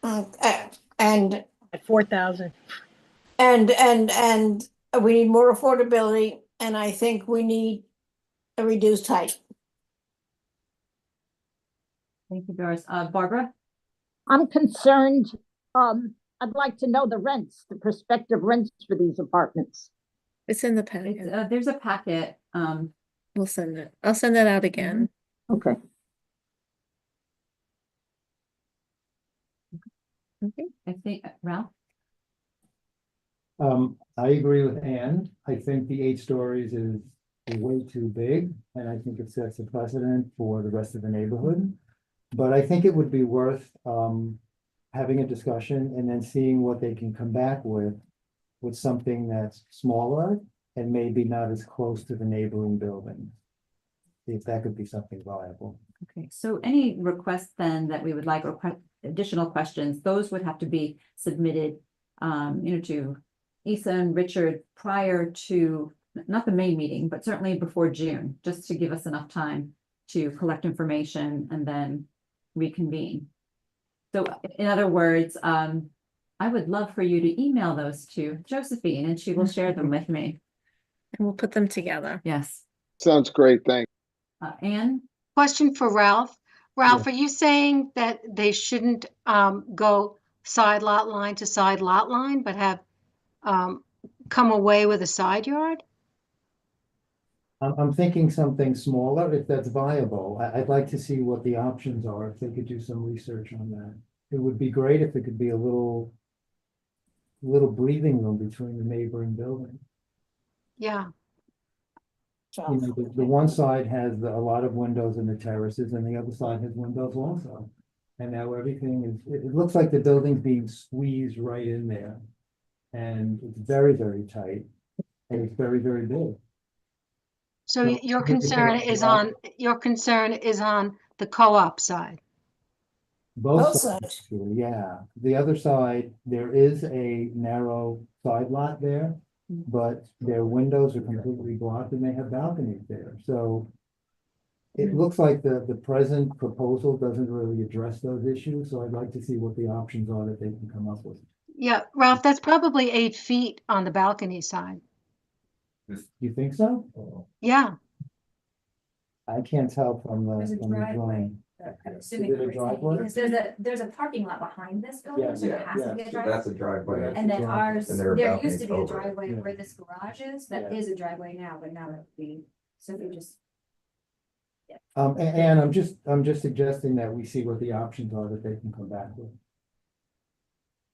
and At 4,000. and we need more affordability, and I think we need a reduced height. Thank you, Doris. Barbara? I'm concerned, I'd like to know the rents, the prospective rents for these apartments. It's in the packet. There's a packet. We'll send it. I'll send that out again. Okay. Okay, I think, Ralph? I agree with Anne. I think the 8 stories is way too big, and I think it sets a precedent for the rest of the neighborhood. But I think it would be worth having a discussion and then seeing what they can come back with something that's smaller and maybe not as close to the neighboring building. See if that could be something viable. Okay, so any requests then that we would like, or additional questions, those would have to be submitted, to Issa and Richard prior to, not the May meeting, but certainly before June, just to give us enough time to collect information and then reconvene. So in other words, I would love for you to email those to Josephine, and she will share them with me. And we'll put them together. Yes. Sounds great. Thanks. Anne? Question for Ralph. Ralph, are you saying that they shouldn't go side lot line to side lot line, but have come away with a side yard? I'm thinking something smaller, if that's viable. I'd like to see what the options are, if they could do some research on that. It would be great if it could be a little breathing room between the neighboring buildings. Yeah. You know, the one side has a lot of windows in the terraces and the other side has windows also. And now everything is, it looks like the building's being squeezed right in there. And it's very, very tight. And it's very, very big. So your concern is on the co-op side. Both sides, actually, yeah. The other side, there is a narrow side lot there, but their windows are completely blocked and they have balconies there. So it looks like the present proposal doesn't really address those issues. So I'd like to see what the options are that they can come up with. Yeah, Ralph, that's probably 8 feet on the balcony side. You think so? Yeah. I can't tell from There's a the driveway. drawing. I'm Is assuming it a driveway? because there's a parking lot behind this building, Yeah, so it has to be a So driveway. that's a driveway. And then ours, And there are there balconies used to be a over it. driveway Yeah. where this garage is, that Yeah. is a driveway now, but now that would be, so if we just. And I'm just suggesting that we see what the options are that they can come back with.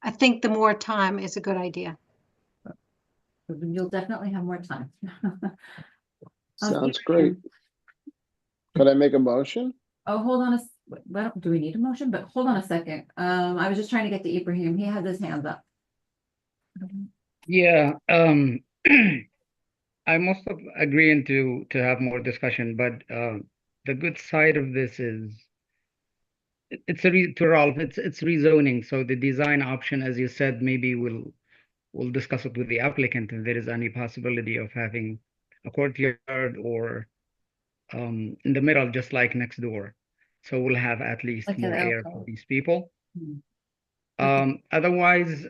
I think the more time is a good idea. You'll definitely have more time. Sounds great. Could I make a motion? Oh, hold on do we need a motion? But hold on a second. I was just trying to get to Ibrahim. He had his hands up. Yeah, I'm also agreeing to have more discussion, but the good side of this is to Ralph, it's rezoning. So the design option, as you said, maybe we'll discuss it with the applicant if there is any possibility of having a courtyard or in the middle, just like next door. So we'll have at least Like more an air for alcove. these people. Mhm. Otherwise,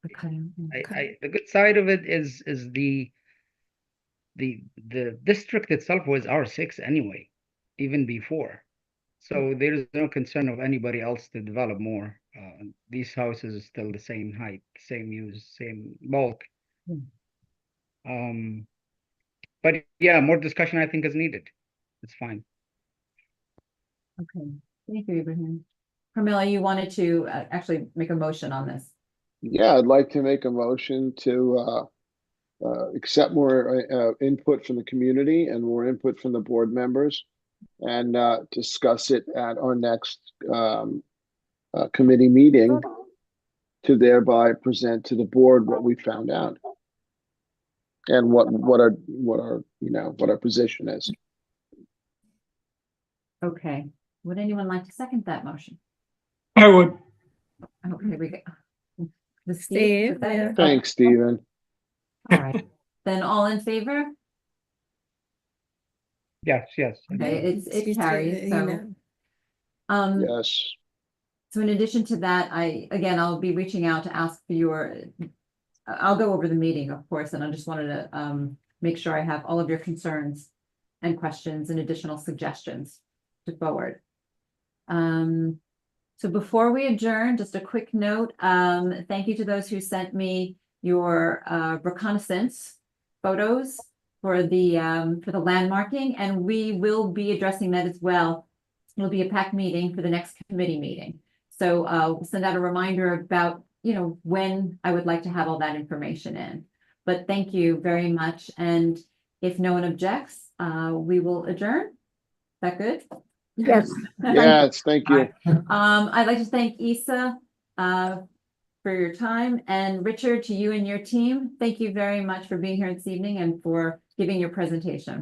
the good side of it is the district itself was R6 anyway, even before. So there is no concern of anybody else to develop more. These houses are still the same height, same use, same bulk. But yeah, more discussion I think is needed. It's fine. Okay, thank you, Ibrahim. Carmela, you wanted to actually make a motion on this. Yeah, I'd like to make a motion to accept more input from the community and more input from the board members and discuss it at our next committee meeting to thereby present to the board what we found out and what our position is. Okay, would anyone like to second that motion? I would. Okay, we go. The Steve, yeah. Thanks, Stephen. All right, then all in favor? Yes, yes. Okay, it carries, so. Yes. So in addition to that, I'll be reaching out to ask for I'll go over the meeting, of course, and I just wanted to make sure I have all of your concerns and questions and additional suggestions to forward. So before we adjourn, just a quick note, thank you to those who sent me your reconnaissance photos for the landmarking, and we will be addressing that as well. It'll be a packed meeting for the next committee meeting. So we'll send out a reminder about, when I would like to have all that information in. But thank you very much. And if no one objects, we will adjourn. Is that good? Yes. Yes, thank you. I'd like to thank Isa for your time, and Richard, to you and your team. Thank you very much for being here this evening and for giving your presentation.